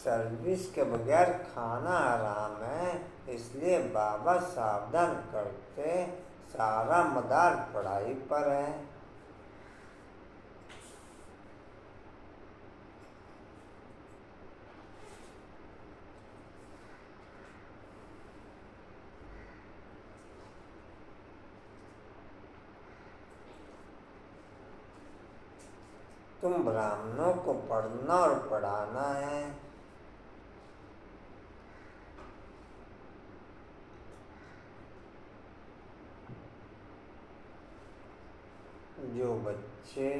Service के बगैर खाना हराम है, इसलिए बाबा सावधान करते, सारा मदार पढ़ाई पर है। तुम ब्राह्मणों को पढ़ना और पढ़ाना है। जो बच्चे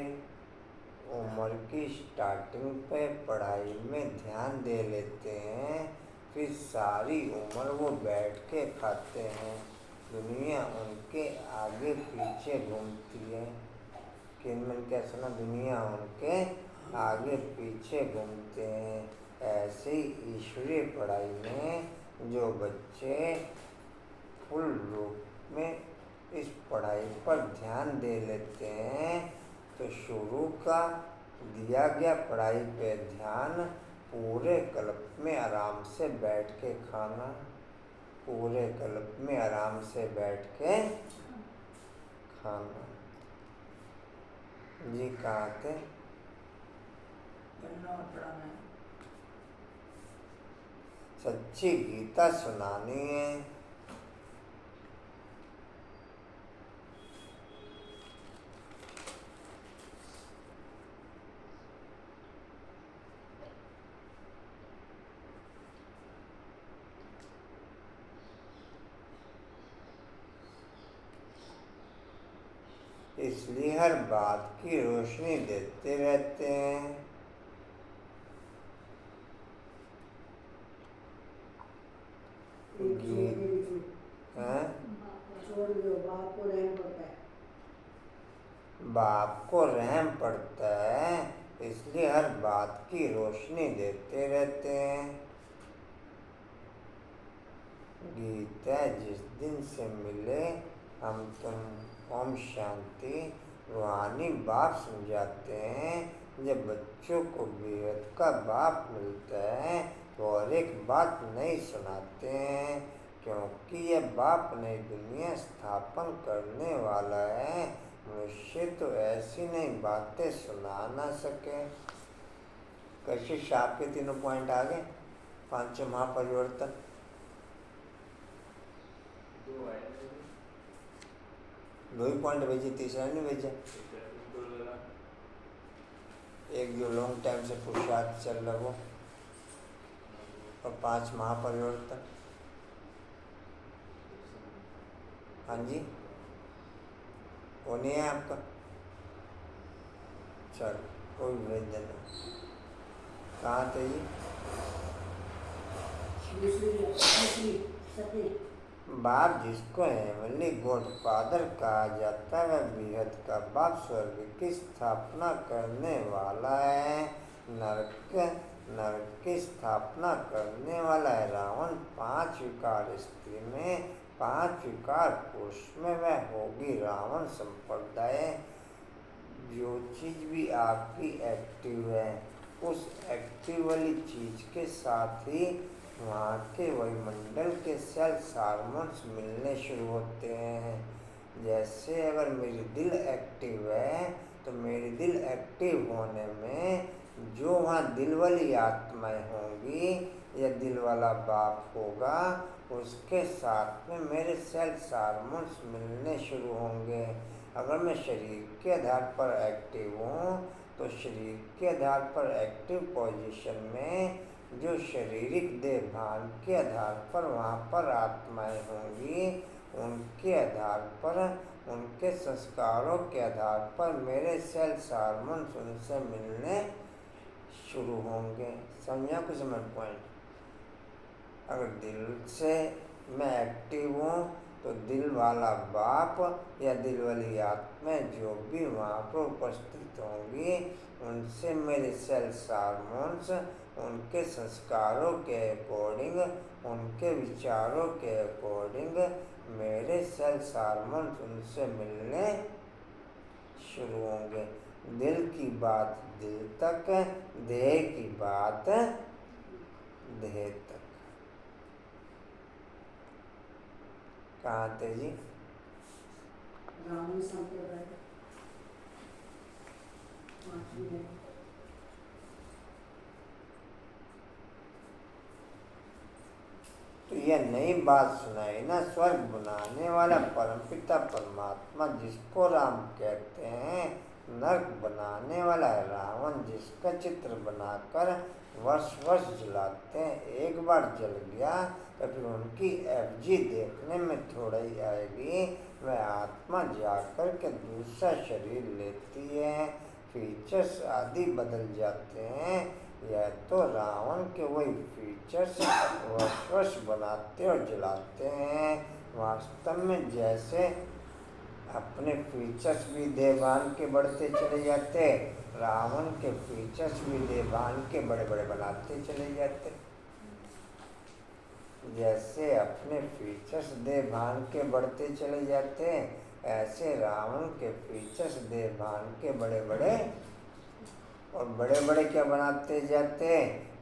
उम्र की स्टार्टिंग पे पढ़ाई में ध्यान दे लेते हैं, फिर सारी उम्र वो बैठ के खाते हैं। दुनिया उनके आगे पीछे घूमती है। किनमें क्या सुना? दुनिया उनके आगे पीछे घूमते हैं। ऐसे ही ईश्वरीय पढ़ाई में जो बच्चे फुल रूप में इस पढ़ाई पर ध्यान दे लेते हैं, तो शुरू का दिया गया पढ़ाई पे ध्यान, पूरे कल्प में आराम से बैठ के खाना, पूरे कल्प में आराम से बैठ के खाना। जी कहाँ थे? सच्ची गीता सुनानी है। इसलिए हर बात की रोशनी देते रहते हैं। बाप को रहम पड़ता है, इसलिए हर बात की रोशनी देते रहते हैं। गीता जिस दिन से मिले हम तुम ओम शांति रूहानी बाप समझाते हैं। जब बच्चों को बेहद का बाप मिलता है तो और एक बात नहीं सुनाते हैं, क्योंकि यह बाप नई दुनिया स्थापन करने वाला है। मनुष्य तो ऐसी नई बातें सुना ना सके। कशिश आपके तीनों पॉइंट आ गए? पांचों महापरिवर्तन दो ही पॉइंट भेजे, तीसरा नहीं भेजा। एक जो लॉन्ग टाइम से पुरुषार्थ चल रहा वो, और 5 महापरिवर्तन। हाँ जी, वो नहीं है आपका? चलो कोई भेज देना। कहाँ थे जी? बाप जिसको हेवनली गॉड फादर कहा जाता है, बेहद का बाप स्वर्ग की स्थापना करने वाला है। नरक की स्थापना करने वाला है। रावण 5 विकार स्त्री में, 5 विकार पुरुष में वह होगी रावण संप्रदाय। जो चीज भी आपकी एक्टिव है, उस एक्टिव वाली चीज के साथ ही वहाँ के वायुमंडल के सेल्स हार्मोन्स मिलने शुरू होते हैं। जैसे अगर मेरी दिल एक्टिव है, तो मेरी दिल एक्टिव होने में जो वहाँ दिल वाली आत्माएं होंगी या दिल वाला बाप होगा, उसके साथ में मेरे सेल्स हार्मोन्स मिलने शुरू होंगे। अगर मैं शरीर के आधार पर एक्टिव हूँ, तो शरीर के आधार पर एक्टिव पोजीशन में जो शारीरिक देहभान के आधार पर वहाँ पर आत्माएं होंगी, उनके आधार पर, उनके संस्कारों के आधार पर मेरे सेल्स हार्मोन्स उनसे मिलने शुरू होंगे। समझा कुछ मैं पॉइंट? अगर दिल से मैं एक्टिव हूँ, तो दिल वाला बाप या दिल वाली आत्माएं जो भी वहाँ पर उपस्थित होंगी, उनसे मेरे सेल्स हार्मोन्स उनके संस्कारों के अकॉर्डिंग, उनके विचारों के अकॉर्डिंग मेरे सेल्स हार्मोन्स उनसे मिलने शुरू होंगे। दिल की बात दिल तक, देह की बात देह तक। कहाँ थे जी? रावण संप्रदाय तो यह नई बात सुनाई ना, स्वर्ग बनाने वाला परमपिता परमात्मा जिसको राम कहते हैं, नरक बनाने वाला रावण जिसका चित्र बनाकर वर्ष वर्ष जलाते हैं, एक बार जल गया तो फिर उनकी एफजी देखने में थोड़ा ही आएगी। वह आत्मा जाकर के दूसरा शरीर लेती है, फीचर्स आदि बदल जाते हैं। यह तो रावण के वही फीचर्स वर्ष वर्ष बनाते और जलाते हैं। वास्तव में जैसे अपने फीचर्स भी देवान के बढ़ते चले जाते, रावण के फीचर्स भी देवान के बड़े बड़े बनाते चले जाते। जैसे अपने फीचर्स देवान के बढ़ते चले जाते, ऐसे रावण के फीचर्स देवान के बड़े बड़े और बड़े बड़े क्या बनाते जाते,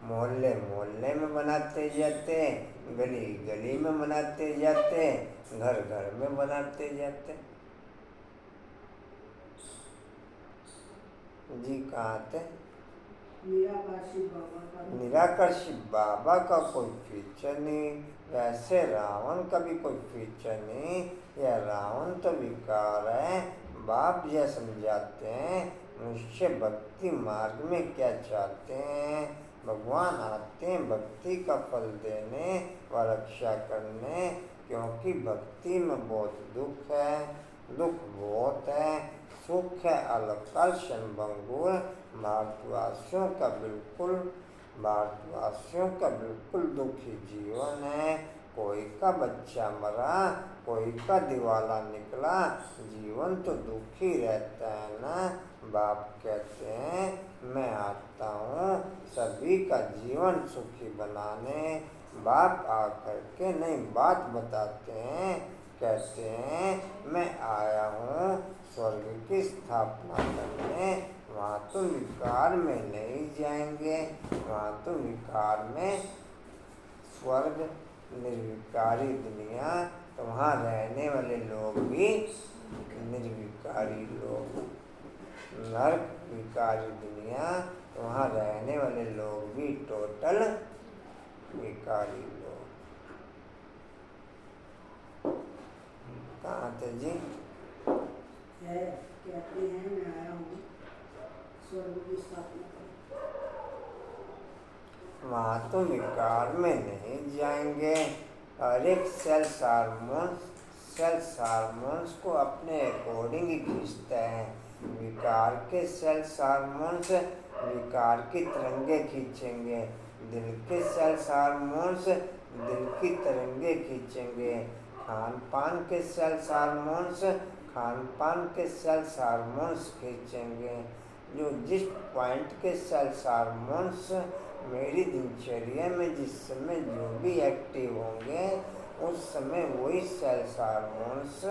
मोहल्ले मोहल्ले में बनाते जाते, गली गली में बनाते जाते, घर घर में बनाते जाते। जी कहाँ थे? निराकार शिव बाबा का कोई फीचर नहीं, वैसे रावण का भी कोई फीचर नहीं। यह रावण तो विकार है। बाप यह समझाते हैं मनुष्य भक्ति मार्ग में क्या चाहते हैं। भगवान आते हैं भक्ति का फल देने व रक्षा करने, क्योंकि भक्ति में बहुत दुख है, दुख बहुत है, सुख है अलकाल क्षणभंगुर। भारतवासियों का बिल्कुल दुखी जीवन है। कोई का बच्चा मरा, कोई का दिवाला निकला, जीवन तो दुखी रहता है ना। बाप कहते हैं मैं आता हूँ सभी का जीवन सुखी बनाने। बाप आकर के नई बात बताते हैं, कहते हैं मैं आया हूँ स्वर्ग की स्थापना करने। वहाँ तो विकार में नहीं जाएंगे, वहाँ तो विकार में स्वर्ग निर्विकारी दुनिया, तो वहाँ रहने वाले लोग भी निर्विकारी लोग। नरक विकारी दुनिया, तो वहाँ रहने वाले लोग भी टोटल विकारी लोग। कहाँ थे जी? कहते हैं मैं आया हूँ स्वर्ग की स्थापना करने। वहाँ तो विकार में नहीं जाएंगे। हर एक सेल्स हार्मोन्स को अपने अकॉर्डिंग ही खींचते हैं। विकार के सेल्स हार्मोन्स विकार की तरंगे खींचेंगे, दिल के सेल्स हार्मोन्स दिल की तरंगे खींचेंगे, खान पान के सेल्स हार्मोन्स खान पान के सेल्स हार्मोन्स खींचेंगे। जो जिस पॉइंट के सेल्स हार्मोन्स मेरी दिनचर्या में जिस समय जो भी एक्टिव होंगे, उस समय वही सेल्स हार्मोन्स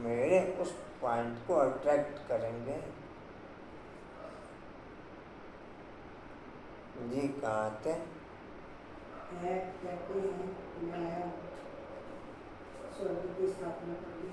मेरे उस पॉइंट को अट्रैक्ट करेंगे। जी कहाँ थे? कहते हैं मैं आया हूँ स्वर्ग की स्थापना करने।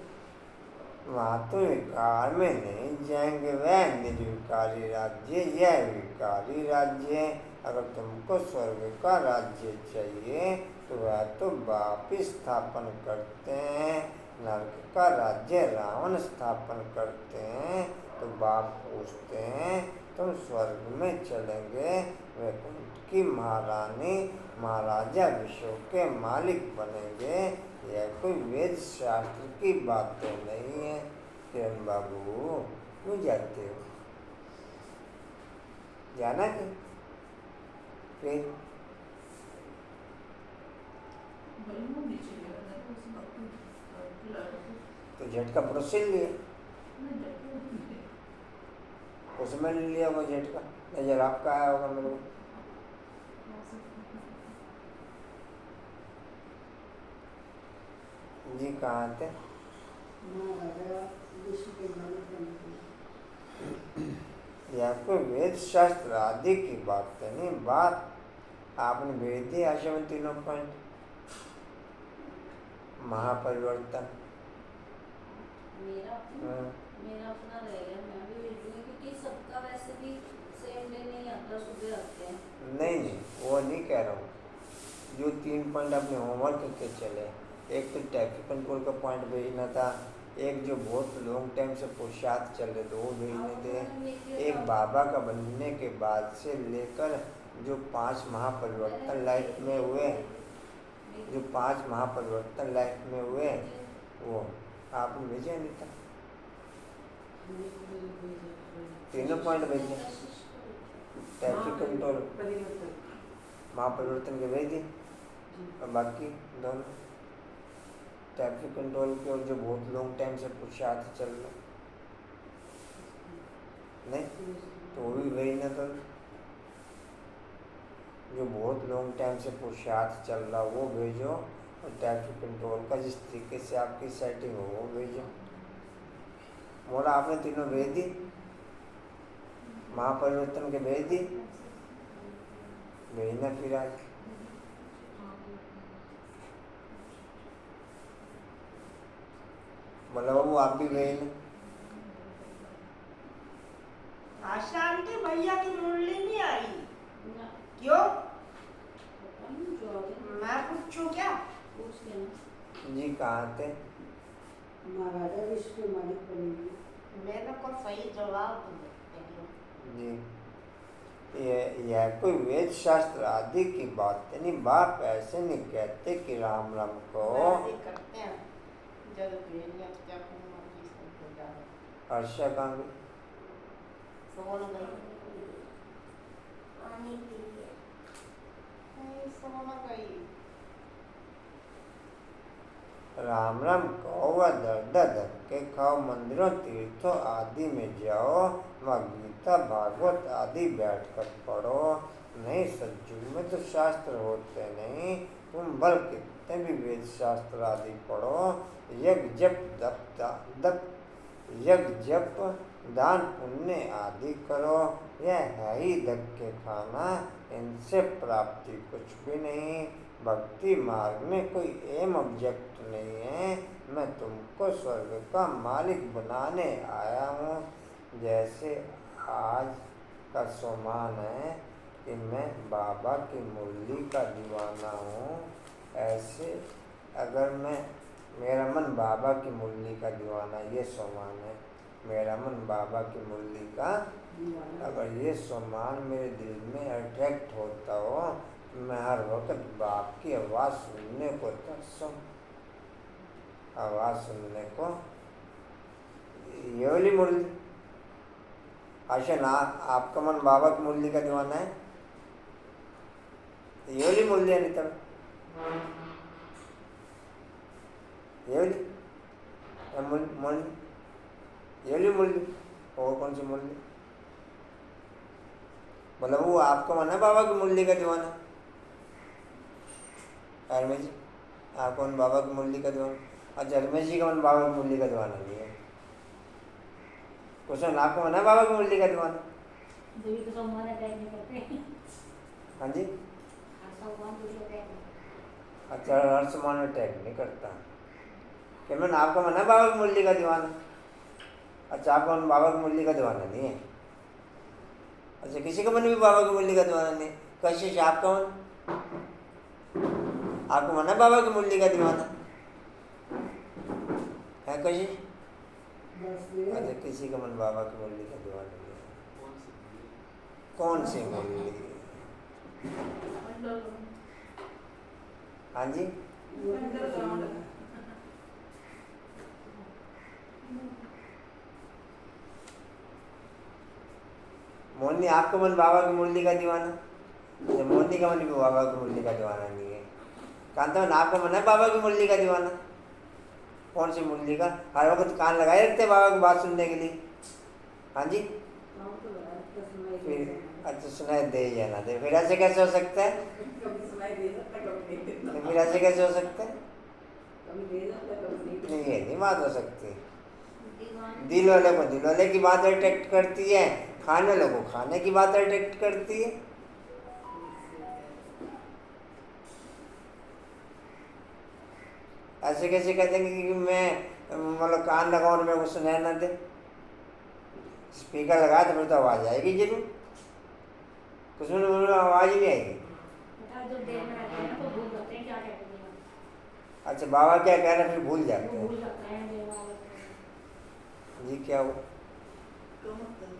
वहाँ तो विकार में नहीं जाएंगे। वह निर्विकारी राज्य, यह विकारी राज्य है। अगर तुमको स्वर्ग का राज्य चाहिए तो वह तो बाप ही स्थापन करते हैं। नरक का राज्य रावण स्थापन करते हैं। तो बाप पूछते हैं तुम स्वर्ग में चलेंगे, वैकुंठ की महारानी महाराजा विश्व के मालिक बनेंगे। यह कोई वेद शास्त्र की बातें नहीं है। किरण बाबू क्यों जाते हो? जाना कि फिर तो झटका पड़ोस से लिए, उसमें ले लिया वो झटका। नजर आपका आया होगा मेरे को। जी कहाँ थे? यह कोई वेद शास्त्र आदि की बात नहीं। बात आपने भेज दिया आशा में तीनों पॉइंट। महापरिवर्तन मेरा अपना रहेगा, मैं भी भेज दूंगी क्योंकि सबका वैसे भी सेम डे नहीं आता, सुबह आते हैं। नहीं वो नहीं कह रहा हूँ। जो 3 पॉइंट अपने होमवर्क के चले, एक तो ट्रैफिक कंट्रोल का पॉइंट भेजना था, एक जो बहुत लॉन्ग टाइम से पुरुषार्थ चल रहे थे वो भेजने थे, एक बाबा का बनने के बाद से लेकर जो 5 महापरिवर्तन लाइफ में हुए, जो 5 महापरिवर्तन लाइफ में हुए वो आपने भेजे नहीं था। तीनों पॉइंट भेजे, ट्रैफिक कंट्रोल महापरिवर्तन के भेज दिए, और बाकी दोनों ट्रैफिक कंट्रोल के और जो बहुत लॉन्ग टाइम से पुरुषार्थ चल रहे नहीं तो वो भी भेजना। तो जो बहुत लॉन्ग टाइम से पुरुषार्थ चल रहा वो भेजो, और ट्रैफिक कंट्रोल का जिस तरीके से आपकी सेटिंग हो वो भेजो। मोड़ा आपने तीनों भेज दी, महापरिवर्तन के भेज दी, भेजना फिर आज। बोला बाबू आप भी भेजना। आशा आंटी भैया की मुरली नहीं आई, ना, क्यों? पता नहीं जो आ गया। मैं पूछूं क्या? पूछ लेना। जी कहाँ थे? महाराजा विष्णु मालिक बनेगी। मैंने को सही जवाब दिया। जी यह कोई वेद शास्त्र आदि की बात नहीं। बाप ऐसे नहीं कहते कि राम राम को ऐसे करते हैं जब भेड़िया क्या मर्जी से हो जाए। हर्षा कहाँ गई? सोन गई, पानी पी लिया, नहीं सोन गई। राम राम कहो व दर्द धक्के खाओ, मंदिरों तीर्थों आदि में जाओ, व गीता भागवत आदि बैठकर पढ़ो। नहीं सज्जू में तो शास्त्र होते नहीं, तुम बल कितने भी वेद शास्त्र आदि पढ़ो। यज्ञ जप दान पुण्य आदि करो, यह है ही धक्के खाना, इनसे प्राप्ति कुछ भी नहीं। भक्ति मार्ग में कोई एम ऑब्जेक्ट नहीं है। मैं तुमको स्वर्ग का मालिक बनाने आया हूँ। जैसे आज का सोमान है कि मैं बाबा की मुरली का दीवाना हूँ, ऐसे अगर मेरा मन बाबा की मुरली का दीवाना, ये सोमान है। मेरा मन बाबा की मुरली का, अगर ये सोमान मेरे दिल में अट्रैक्ट होता हो, मैं हर वक्त बाप की आवाज़ सुनने को तरसूं, आवाज़ सुनने को। ये वाली मुरली आशा ना, आपका मन बाबा की मुरली का दीवाना है? ये वाली मुरली है नहीं तब ये वाली मुरली, ये वाली मुरली और कौन सी मुरली? मतलब वो आपका मन है बाबा की मुरली का दीवाना? हरमेश जी आपको मन बाबा की मुरली का दीवाना? अच्छा हरमेश जी का मन बाबा की मुरली का दीवाना नहीं है। क्वेश्चन आपको मन है बाबा की मुरली का दीवाना? तो सोमवार अटैक नहीं करते। हाँ जी, सोमवार कुछ अटैक नहीं। अच्छा हर समान अटैक नहीं करता। क्या मैंने आपका मन है बाबा की मुरली का दीवाना? अच्छा आपका मन बाबा की मुरली का दीवाना नहीं है? अच्छा किसी का मन भी बाबा की मुरली का दीवाना नहीं? कशिश आपका मन, आपको मन है बाबा की मुरली का दीवाना है कशिश? अच्छा किसी का मन बाबा की मुरली का दीवाना नहीं है। कौन सी मुरली? हाँ जी मोहनी आपका मन बाबा की मुरली का दीवाना? मोहनी का मन भी बाबा की मुरली का दीवाना नहीं है। कांता मन आपका मन है बाबा की मुरली का दीवाना? कौन सी मुरली का? हर वक्त कान लगाए रखते बाबा की बात सुनने के लिए? हाँ जी फिर अच्छा सुनाई दे या ना दे, फिर ऐसे कैसे हो सकता है? फिर ऐसे कैसे हो सकता है? नहीं ये नहीं बात हो सकती। दिल वाले को दिल वाले की बात अट्रैक्ट करती है, खाने वालों को खाने की बात अट्रैक्ट करती है। ऐसे कैसे कह देंगे कि मैं मतलब कान लगाऊं और मेरे को सुनाई ना दे? स्पीकर लगाया तो फिर तो आवाज़ आएगी जरूर, कुछ में आवाज़ ही नहीं आएगी। बेटा जब देर में रहते हैं तो भूल जाते हैं क्या कहते हैं, अच्छा, बाबा क्या कह रहे हैं फिर भूल जाते वो हैं? भूल जाते हैं देर वाले। जी क्या हुआ? तो मतलब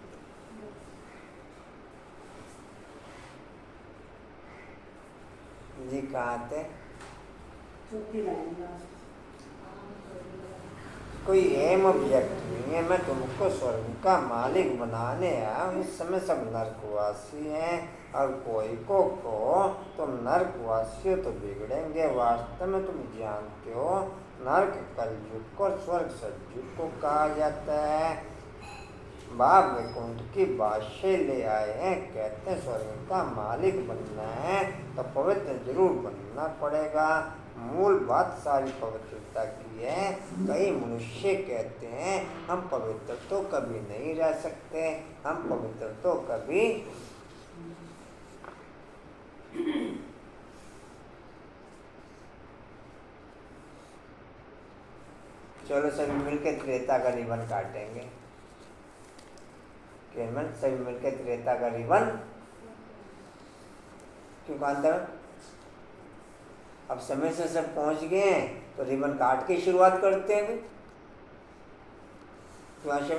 जी कहाँ थे? चौथी लाइन लास्ट। कोई अहम ऑब्जेक्ट नहीं है, मैं तुमको स्वर्ग का मालिक बनाने आया हूँ। इस समय सब नर्कवासी हैं और कोई को तुम नर्कवासी हो तो बिगड़ेंगे। वास्तव में तुम जानते हो नर्क कलयुग को और स्वर्ग सतयुग को कहा जाता है। बाप वैकुंठ की बादशाह ले आए हैं, कहते हैं स्वर्ग का मालिक बनना है तो पवित्र जरूर बनना पड़ेगा। मूल बात सारी पवित्रता की है। कई मनुष्य कहते हैं हम पवित्र तो कभी नहीं रह सकते, हम पवित्र तो कभी। चलो सभी मिलकर त्रेता का रिबन काटेंगे। सभी मिलकर त्रेता का रिबन क्यों काटते हैं? अब समय से सब पहुंच गए हैं तो रिबन काट के शुरुआत करते हैं। क्यों आशा?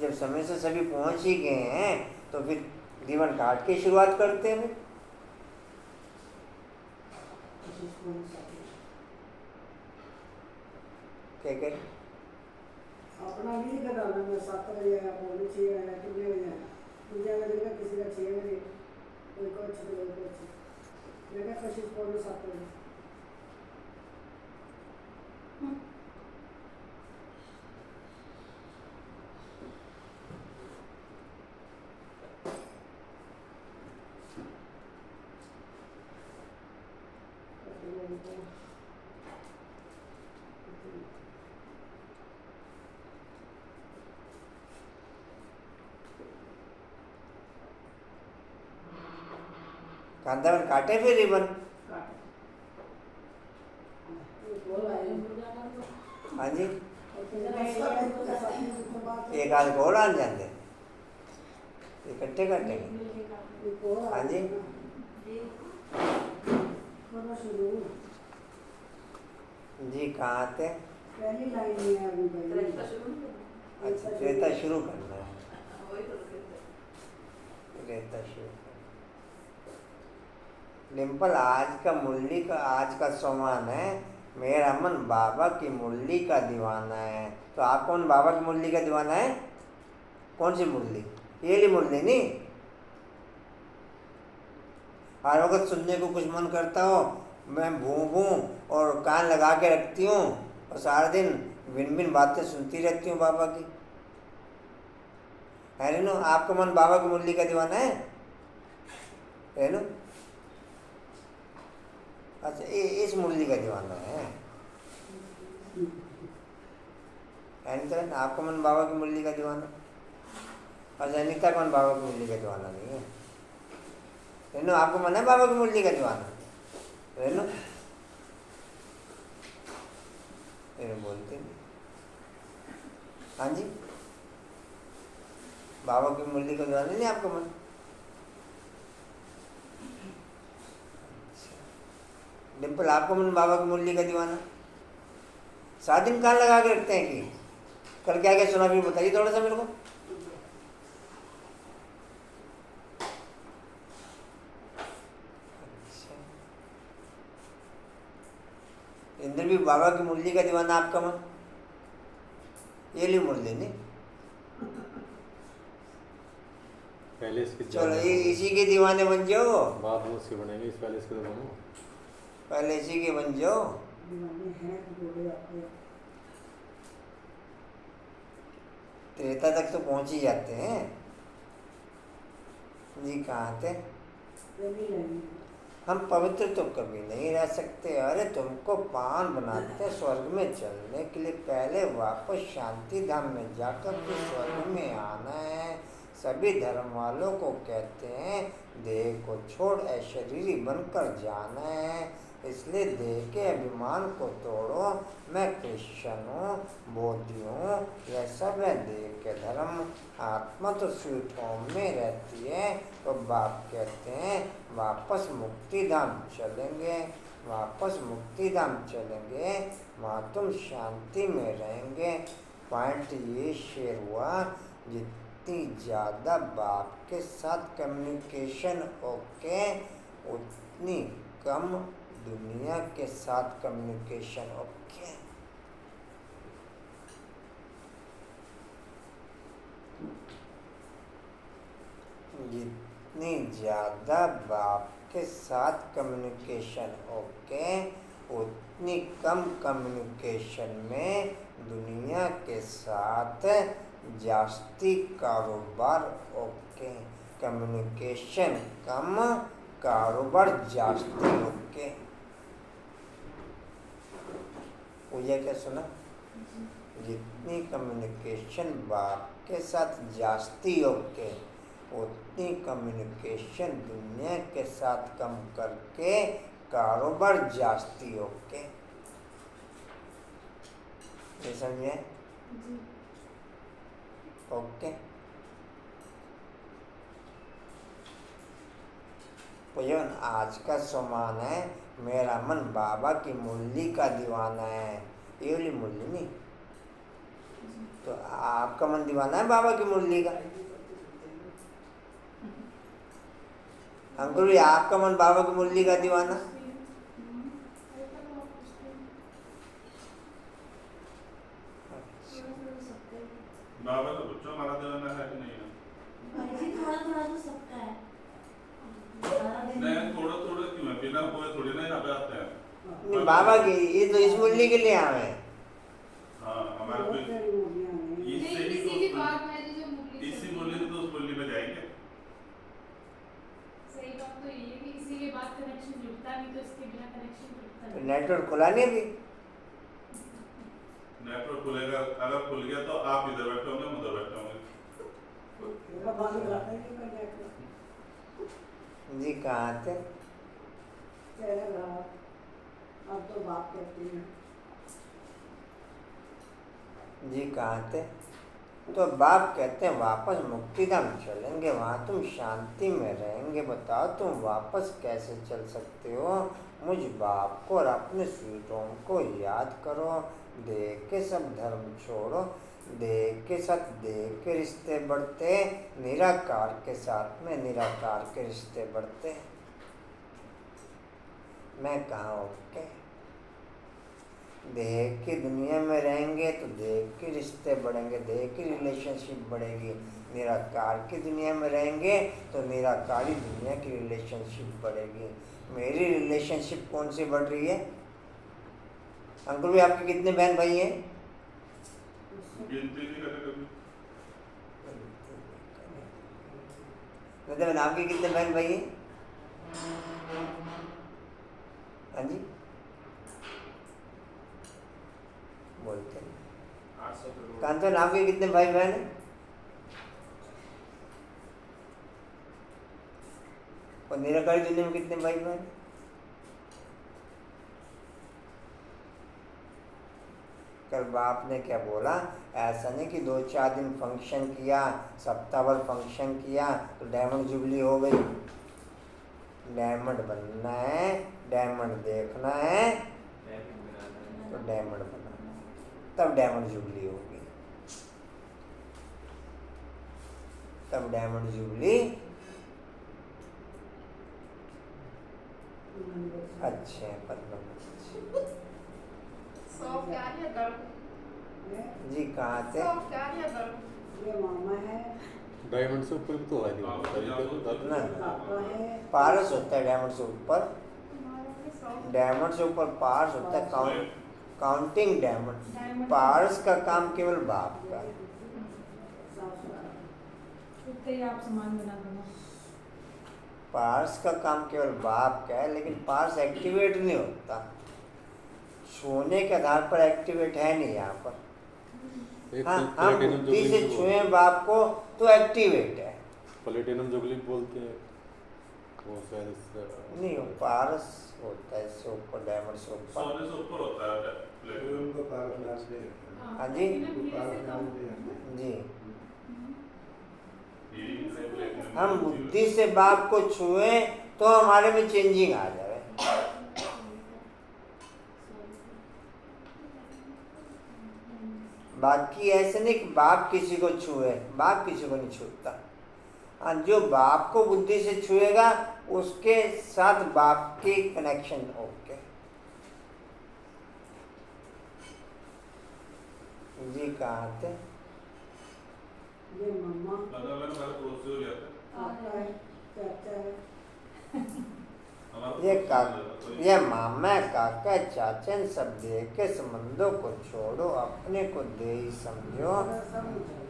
जब समय से सभी पहुंच ही गए हैं तो फिर रिबन काट के शुरुआत करते हैं। क्या करें? अपना नहीं कराना, मैं 7 बजे आया, पौने 6 आया, कितने बजे आया? मुझे लगेगा किसी का 6 बजे, कोई को अच्छे कोई को अच्छे। मैं क्या कोशिश पौने 7 बजे। कांदा काटे फिर रिबन। हाँ जी, एक आध को और आन जाते इकट्ठे काटेंगे। हाँ जी, जी कहाँ थे? पहली लाइन में है अभी भाई। त्रेता शुरू नहीं करना। अच्छा त्रेता शुरू करना है। वही तो कहते हैं। त्रेता शुरू करना। डिम्पल आज का सामान है। मेरा मन बाबा की मुरली का दीवाना है। तो आप कौन बाबा की मुरली का दीवाना है? कौन सी मुरली? ये ली मुरली नहीं? हर वक्त सुनने को कुछ मन करता हो, मैं भूं और कान लगा के रखती हूँ और सारा दिन भिन्न भिन्न बातें सुनती रहती हूँ बाबा की। है रेनू, आपका मन बाबा की मुरली का दीवाना है रेनू? अच्छा, इस मुरली का दीवाना है। अनिता, आपका मन बाबा की मुरली का दीवाना? अच्छा, अनिता का मन बाबा की मुरली का दीवाना नहीं है। रेनू, आपको मन है बाबा की मुरली का दीवाना? रेनू बोलते नहीं। हाँ जी, बाबा की मुरली का दीवाना नहीं आपका मन? डिम्पल, आपको मन बाबा की मुरली का दीवाना? 7 दिन कान लगा के रखते हैं कि कल क्या क्या सुना, फिर बताइए थोड़ा सा मेरे को। अच्छा, इंद्र भी बाबा की मुरली का दीवाना आपका मन? ये ली मुरली नहीं? पहले इसके चलो इसी के दीवाने बन जाओ। बाद में उसके बनेंगे, इस पहले इसके तो बनूं। पहले इसी के बन जाओ। दीवाने हैं तो बोले आपको। त्रेता तक तो पहुंच ही जाते हैं जी। कहाँ थे? पहली लाइन में। हम पवित्र तो कभी नहीं रह सकते। अरे तुमको पान बनाते हैं स्वर्ग में चलने के लिए, पहले वापस शांति धाम में जाकर फिर स्वर्ग में आना है। सभी धर्म वालों को कहते हैं देह को छोड़ अशरीरी बनकर जाना है। इसलिए देह के अभिमान को तोड़ो। मैं क्रिश्चियन हूँ, बौद्धी हूँ, यह सब है देह के धर्म। आत्मा तो स्वीट होम में रहती है। तो बाप कहते हैं वापस मुक्ति धाम चलेंगे, वापस मुक्ति धाम चलेंगे, वहाँ तुम शांति में रहेंगे। पॉइंट ये शेयर हुआ, जितनी ज़्यादा बाप के साथ कम्युनिकेशन ओके, उतनी कम दुनिया के साथ कम्युनिकेशन ओके। जितनी ज़्यादा बाप के साथ कम्युनिकेशन ओके, उतनी कम कम्युनिकेशन में दुनिया के साथ जास्ती कारोबार ओके। कम्युनिकेशन कम, कारोबार जास्ती ओके। पूजा क्या सुना? जितनी कम्युनिकेशन बाप के साथ जास्ती ओके, उतनी कम्युनिकेशन दुनिया के साथ कम करके कारोबार जास्ती ओके। ये समझे? ओके। भजन आज का सम्मान है, मेरा मन बाबा की मुरली का दीवाना है। ये वाली मुरली नहीं, तो आपका मन दीवाना है बाबा की मुरली का? अंकुर, आपका मन बाबा की मुरली का दीवाना? बाबा का बच्चों हमारा दीवाना है कि नहीं है? थोड़ा थोड़ा तो सबका है। नहीं, थोड़ा थोड़ा क्यों है? बिना कोई थोड़ी ना यहाँ पे आते हैं। नहीं, बाबा की ये तो इस मुरली के लिए आए हैं। हाँ, हमारे बहुत कोई सारी मूर्तियाँ हैं। इससे ही किसी भी बात में जो मुरली इसी मुरली से तो उस मुरली में जाएंगे। सही बात तो ये भी इसी के बाद कनेक्शन जुड़ता नहीं, तो इसके बिना कनेक्शन जुड़ता नहीं। नेटवर्क खुला नहीं अभी? नेटवर्क खुलेगा, अगर खुल गया तो आप इधर बैठे होंगे, हम उधर बैठे होंगे। मेरा बंद रहता है कि मैं नेटवर्क जी कहाँ थे? कह रहा, अब तो बात कहती हैं। जी कहाँ थे? तो बाप कहते हैं वापस मुक्तिधाम चलेंगे, वहाँ तुम शांति में रहेंगे। बताओ तुम वापस कैसे चल सकते हो? मुझ बाप को और अपने स्वीटों को याद करो। देह के सब धर्म छोड़ो। देह के साथ देह के रिश्ते बढ़ते, निराकार के साथ में निराकार के रिश्ते बढ़ते। मैं कहाँ ओके? देह की दुनिया में रहेंगे तो देह के रिश्ते बढ़ेंगे, देह की रिलेशनशिप बढ़ेगी। निराकार की दुनिया में रहेंगे तो निराकारी दुनिया की रिलेशनशिप बढ़ेगी। मेरी रिलेशनशिप कौन सी बढ़ रही है? अंकुल भी आपके कितने बहन भाई हैं? गिनती नहीं करे कभी। मतलब आपके कितने बहन भाई हैं? हाँ जी, बोलते हैं। कांतन, आपके कितने भाई बहन हैं? और निराकारी दुनिया में कितने भाई बहन? कल बाप ने क्या बोला? ऐसा नहीं कि 2-4 दिन फंक्शन किया, सप्ताह भर फंक्शन किया तो डायमंड जुबली हो गई। डायमंड बनना है, डायमंड देखना है तो डायमंड बनाना है, तब डायमंड जुबली होगी। तब डायमंड जुबली अच्छे हैं, पद्म सॉफ्ट क्या है गर्म? जी कहाँ थे? सॉफ्ट क्या है गर्म? ये मामा है, डायमंड से ऊपर भी तो है नहीं, ना पापा है, पारस होता है डायमंड से ऊपर। हमारा भी सॉफ्ट। डायमंड से ऊपर पार्स होता है, काउंटिंग डायमंड। पार्स का काम केवल बाप का है। साफ सुथरा। छूटते ही आप सामान बना देना। पार्स का काम केवल बाप का है, लेकिन पार्स एक्टिवेट नहीं होता। छूने के आधार पर एक्टिवेट है नहीं यहाँ पर। एक हाँ, हम प्लेटिनम बुद्धि से जुबली छुए बाप को तो एक्टिवेट है। प्लेटिनम जुबली बोलते हैं। वो शायद इससे नहीं, वो पारस होता है इससे ऊपर, डायमंड से ऊपर। सोने से ऊपर होता है प्लेटिनम। उनको पारस नाम दे हाँ जी। पारस नाम दे जी, हीलिंग से प्लेटिनम। हम बुद्धि से बाप को छुए तो हमारे में चेंजिंग आ जाए। बाकी ऐसे नहीं कि बाप किसी को छुए, बाप किसी को नहीं छूता। हाँ, जो बाप को बुद्धि से छुएगा उसके साथ बाप की कनेक्शन ओके। जी कहाँ थे? ये मम्मा मतलब मैंने मेरे पड़ोसी हो गया था। आपका है, चाचा है, हमारा ये पड़ोसी का हो गया था, तो ये मामा काका चाचा इन सब दे के संबंधों को छोड़ो, अपने को दे ही समझो। और सब मुझे चाहिए।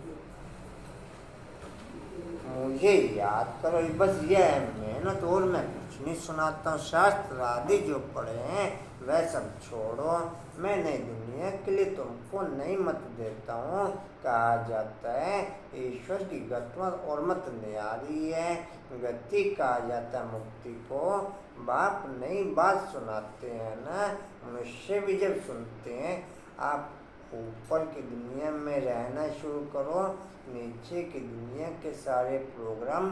मुझे याद करो, बस ये है मेहनत, और मैं कुछ नहीं सुनाता हूँ। शास्त्र आदि जो पढ़े हैं वह सब छोड़ो। मैं नई दुनिया के लिए तुमको नई मत देता हूँ। कहा जाता है ईश्वर की गति और मत न्यारी है, गति कहा जाता है मुक्ति को। बाप नई बात सुनाते हैं ना, मनुष्य भी जब सुनते हैं। आप ऊपर की दुनिया में रहना शुरू करो, नीचे की दुनिया के सारे प्रोग्राम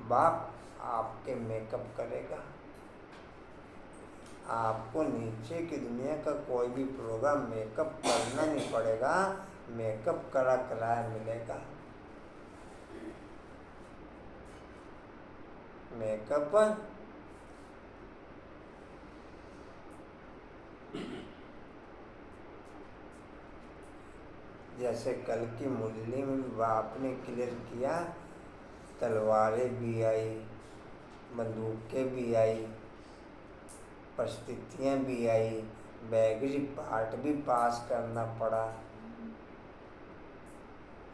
बाप आपके मेकअप करेगा। आपको नीचे की दुनिया का कोई भी प्रोग्राम मेकअप करना नहीं पड़ेगा, मेकअप करा कराया मिलेगा। मेकअप जैसे कल की मुरली में भी बाप ने क्लियर किया, तलवारें भी आई, बंदूकें भी आई, परिस्थितियाँ भी आई, बैगरी पार्ट भी पास करना पड़ा।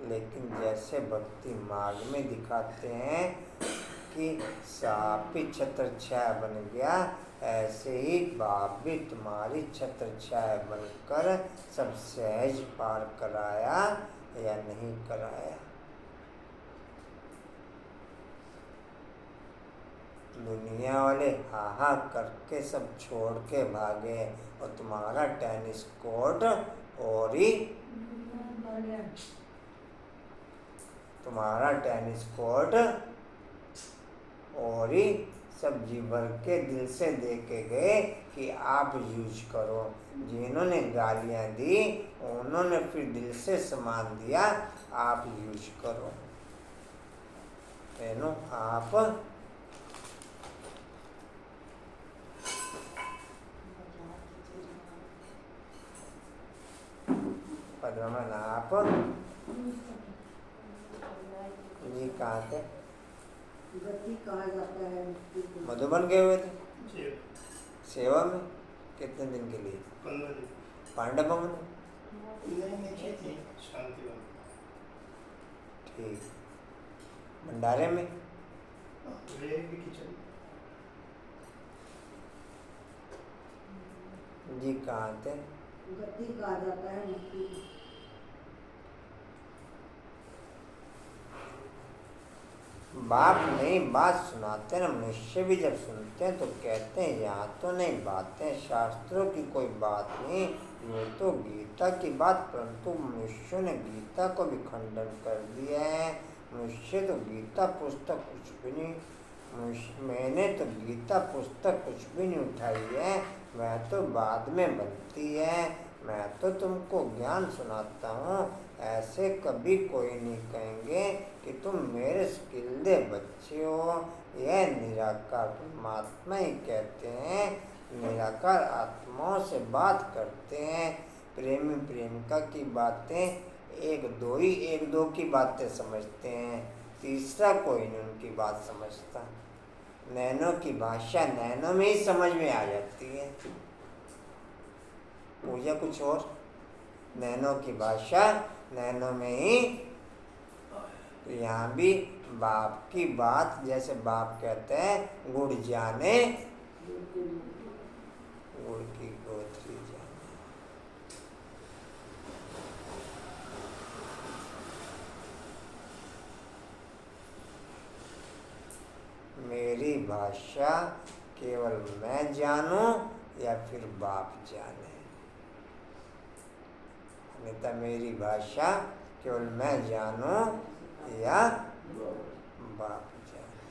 लेकिन जैसे भक्ति मार्ग में दिखाते हैं कि सांप भी छत्र छाया बन गया, ऐसे ही बाप भी तुम्हारी छत्र छाया बनकर सब सहज पार कराया या नहीं कराया। दुनिया वाले हा करके सब छोड़ के भागे, और तुम्हारा टेनिस कोर्ट और ही तुम्हारा टेनिस कोर्ट और ही सब जी भर के दिल से दे के गए कि आप यूज करो। जिन्होंने गालियां दी उन्होंने फिर दिल से सामान दिया, आप यूज करो। तेनो आप पद्मन आप जी कहाँ थे? गति कहा जाता है मुक्ति को। मधुबन गए हुए थे सेवा में, कितने दिन के लिए? 15 दिन। पांडव भवन? नहीं नीचे थी शांति वन। ठीक। भंडारे में? रहेगी किचन। जी कहाँ थे? गति कहा जाता है मुक्ति को। बाप नई बात सुनाते हैं, मनुष्य भी जब सुनते हैं तो कहते हैं यहाँ तो नई बातें, शास्त्रों की कोई बात नहीं, ये तो गीता की बात। परंतु मनुष्यों ने गीता को भी खंडन कर दिया है। मनुष्य तो गीता पुस्तक कुछ भी नहीं, मैंने तो गीता पुस्तक कुछ भी नहीं उठाई है, वह तो बाद में बनती है। मैं तो तुमको ज्ञान सुनाता हूँ, ऐसे कभी कोई नहीं कहेंगे कि तुम मेरे स्किल्दे बच्चे हो। यह निराकार परमात्मा ही कहते हैं, निराकार आत्माओं से बात करते हैं। प्रेमी प्रेमिका की बातें एक दो की बातें समझते हैं, तीसरा कोई नहीं उनकी बात समझता। नैनों की भाषा नैनों में ही समझ में आ जाती है। पूजा कुछ और, नैनों की भाषा नैनों में ही। तो यहाँ भी बाप की बात, जैसे बाप कहते हैं गुड़ जाने गुड़ की गोथरी जाने। मेरी भाषा केवल मैं जानूं या फिर बाप जाने? अन्यथा मेरी भाषा केवल मैं जानूं या बाप जाने?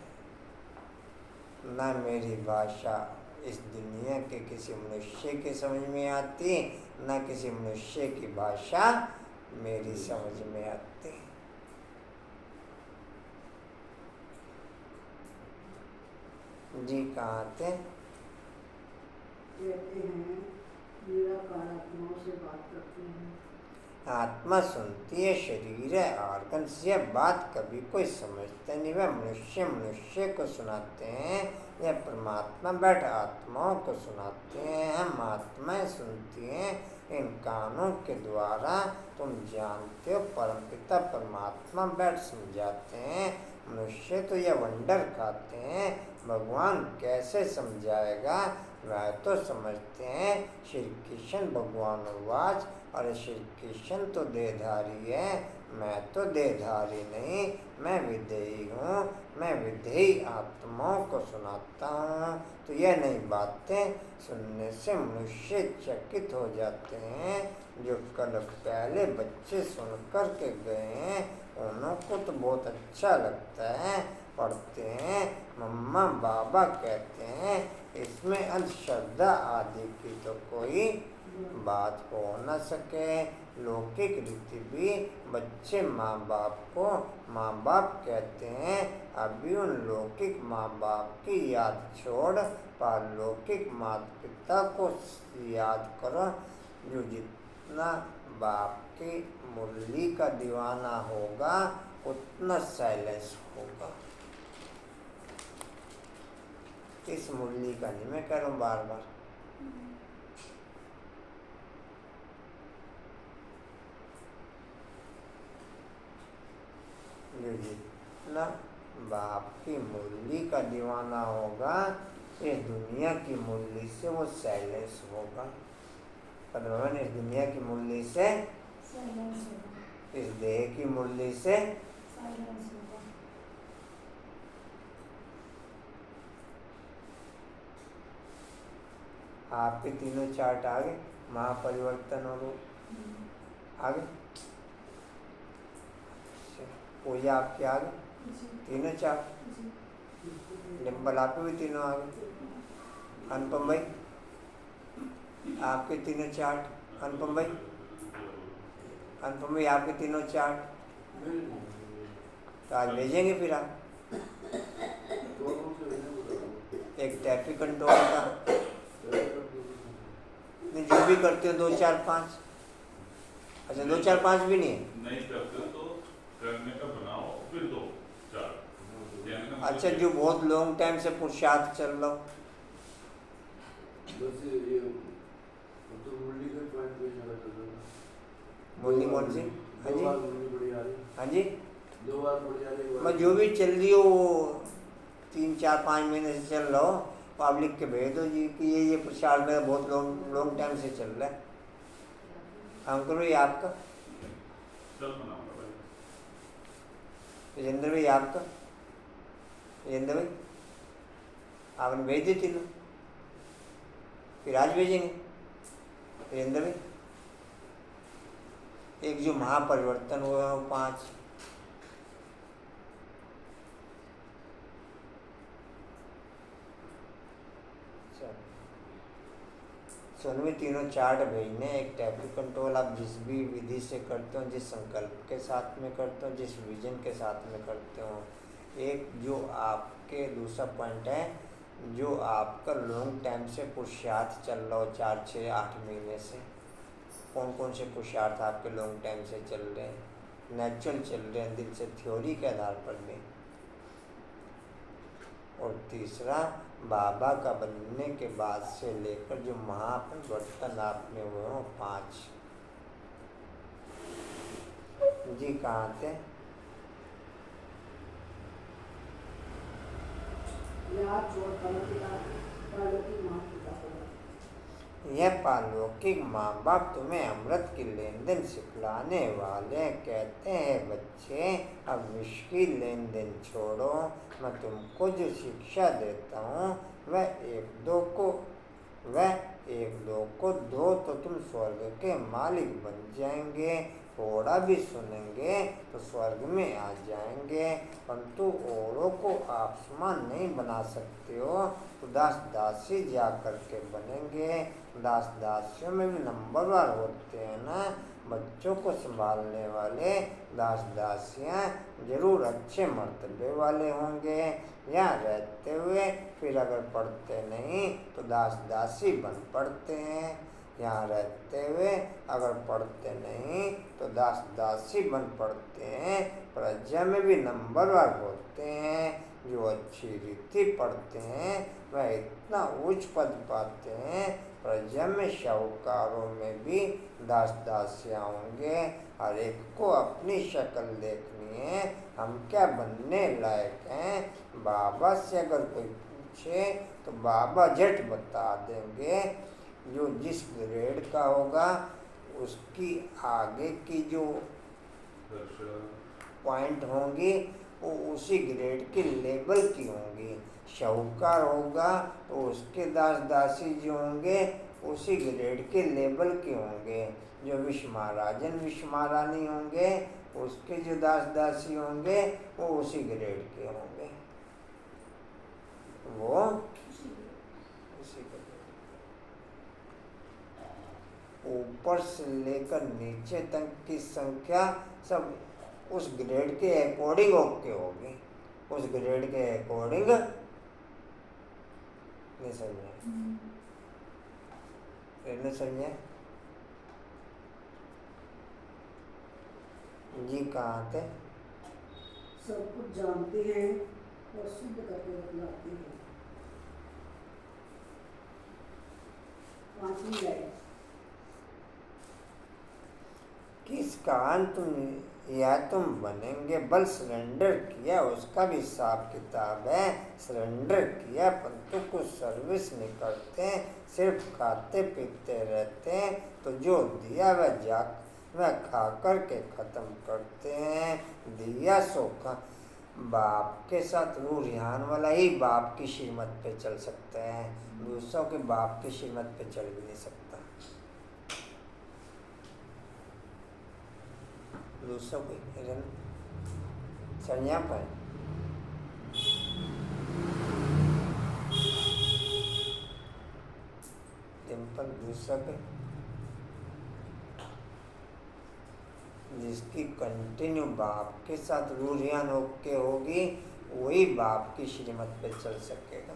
ना मेरी भाषा इस दुनिया के किसी मनुष्य के समझ में आती, ना किसी मनुष्य की भाषा मेरी समझ में आती। जी कहाँ थे? कहते हैं निराकार आत्माओं से बात करते हैं। आत्मा सुनती है, शरीर है आर्गन से बात कभी कोई समझता नहीं। वह मनुष्य को सुनाते हैं या परमात्मा बैठ आत्माओं को सुनाते हैं। हम आत्माएं सुनती हैं। इन कानों के द्वारा तुम जानते हो, परमपिता परमात्मा बैठ समझाते हैं। मनुष्य तो यह वंडर खाते हैं, भगवान कैसे समझाएगा? वह तो समझते हैं। श्री कृष्ण भगवान वाच, अरे श्री कृष्ण तो देहधारी है, मैं तो देहधारी नहीं, मैं विधेयी हूँ। मैं विधेयी आत्माओं को सुनाता हूँ। तो यह नई बातें सुनने से मनुष्य चकित हो जाते हैं। जो कल पहले बच्चे सुन कर के गए हैं, उन्हों को तो बहुत अच्छा लगता है, पढ़ते हैं, मम्मा बाबा कहते हैं। इसमें अंधश्रद्धा आदि की तो कोई बात हो न सके। लौकिक रीति भी बच्चे माँ बाप को माँ बाप कहते हैं। अभी उन लौकिक माँ बाप की याद छोड़ पारलौकिक माता पिता को याद करो। जो जितना बाप की मुरली का दीवाना होगा, उतना साइलेंस होगा। इस मुरली का नहीं मैं कह रहा हूँ बार बार। जो जितना बाप की मुरली का दीवाना होगा, इस दुनिया की मुरली से वो साइलेंस होगा। भगवान इस दुनिया की मुरली से, इस देह की मुरली से आपके तीनों चार्ट आ गए, महापरिवर्तन और आ गए। पूजा आपके आ गए तीनों चार्ट। डिम्पल आपके भी तीनों आ गए। अनुपम भाई आपके तीनों चार्ट। अनुपम भाई आपके तीनों चार्ट। तो आज भेजेंगे फिर आप एक ट्रैफिक कंट्रोल का, नहीं जो भी करते हो 2 4 5। अच्छा 2 4 5 भी नहीं है। नहीं करते तो करने का बनाओ, फिर 2 4। अच्छा जो बहुत लॉन्ग टाइम से पुरुषार्थ चल रहा हो, मुरली कौन सी? हाँ जी हाँ जी, 2 बार पड़ी जा रही है। मैं जो भी चल रही हो 3 4 5 महीने से चल रहा हो, पब्लिक के भेज दो जी कि ये प्रचार मेरा बहुत लॉन्ग टाइम से चल रहा है। हम करो ये आपका राजेंद्र भाई, आपका राजेंद्र भाई आपने भेज दी तीनों, फिर आज भेजेंगे राजेंद्र भाई। एक जो महापरिवर्तन हुआ 5, सोनवी तीनों चार्ट भेजने। एक ट्रैफिक कंट्रोल आप जिस भी विधि से करते हो, जिस संकल्प के साथ में करते हो, जिस विजन के साथ में करते हो। एक जो आपके दूसरा पॉइंट है, जो आपका लॉन्ग टाइम से पुरुषार्थ चल रहा हो 4 6 8 महीने से। कौन कौन से पुरुषार्थ आपके लॉन्ग टाइम से चल रहे हैं, नेचुरल चल रहे हैं, दिल से थ्योरी के आधार पर भी। और तीसरा बाबा का बनने के बाद से लेकर जो महापरिवर्तन आप में हुए हो 5। जी कहाँ थे? याद छोड़ परमपिता परलौकिक माता पिता को। यह पालौकिक माँ बाप तुम्हें अमृत की लेन देन सिखलाने वाले। कहते हैं बच्चे अब विष की लेन देन छोड़ो, मैं तुमको जो शिक्षा देता हूँ वह एक दो को दो तो तुम स्वर्ग के मालिक बन जाएंगे। थोड़ा भी सुनेंगे तो स्वर्ग में आ जाएंगे, परंतु औरों को आप समान नहीं बना सकते हो तो दास दासी जा करके बनेंगे। दास दासियों में भी नंबरवार होते हैं ना। बच्चों को संभालने वाले दास दासियाँ जरूर अच्छे मर्तबे वाले होंगे। यहाँ रहते हुए फिर अगर पढ़ते नहीं तो दास दासी बन पड़ते हैं। यहाँ रहते हुए अगर पढ़ते नहीं तो दास दासी बन पड़ते हैं। प्रजा में भी नंबरवार होते हैं। जो अच्छी रीति पढ़ते हैं वह इतना उच्च पद पाते हैं। प्रजा में शाहूकारों में भी दास दासियाँ होंगे। हर एक को अपनी शक्ल देखनी है, हम क्या बनने लायक हैं। बाबा से अगर कोई पूछे तो बाबा झट बता देंगे। जो जिस ग्रेड का होगा उसकी आगे की जो पॉइंट होंगी वो उसी ग्रेड के लेवल की होंगी। शाहूकार होगा तो उसके दास दासी जो होंगे उसी ग्रेड के लेवल के होंगे। जो विश्व महाराजन विश्व महारानी होंगे उसके जो दास दासी होंगे वो उसी ग्रेड के होंगे। वो उसी ग्रेड, ऊपर से लेकर नीचे तक की संख्या सब उस ग्रेड के अकॉर्डिंग ओके होगी। उस ग्रेड के अकॉर्डिंग नहीं समझे, नहीं समझे जी। कहाँ थे? सब कुछ जानते हैं और शुद्ध करके बतलाते हैं। पांचवी लाइन, किस कारण तुम बनेंगे। बल सरेंडर किया उसका भी हिसाब किताब है। सरेंडर किया परंतु कुछ सर्विस नहीं करते, सिर्फ खाते पीते रहते हैं। तो जो दिया वह खा कर के ख़त्म करते हैं। दिया सो खा। बाप के साथ रूह रिहान वाला ही बाप की श्रीमत पे चल सकता है, दूसरों के बाप की श्रीमत पे चल भी नहीं सकता। दूसरों को संज्ञा पर सिंपल दूसरा पे जिसकी कंटिन्यू बाप के साथ रूहियान होके होगी वही बाप की श्रीमत पे चल सकेगा।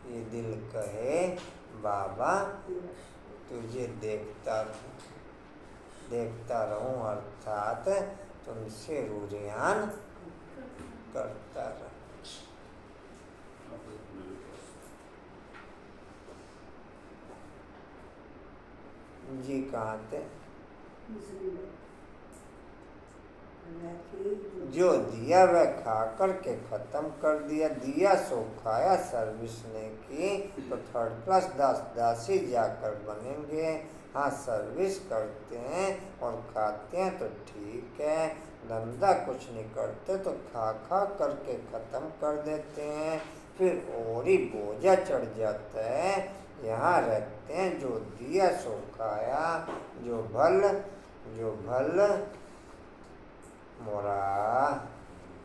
ये दिल कहे बाबा तुझे देखता रहूं, अर्थात तुमसे रूहियान करता रहूं। जी कहाँ थे? जो दिया वह खा कर के ख़त्म कर दिया। दिया सो खाया, सर्विस ने की तो थर्ड क्लास दास दासी जाकर बनेंगे। हाँ सर्विस करते हैं और खाते हैं तो ठीक है, धंधा कुछ नहीं करते तो खा खा करके ख़त्म कर देते हैं, फिर और ही बोझा चढ़ जाता है। यहाँ रहते हैं जो दिया सो खाया, जो भल मोरा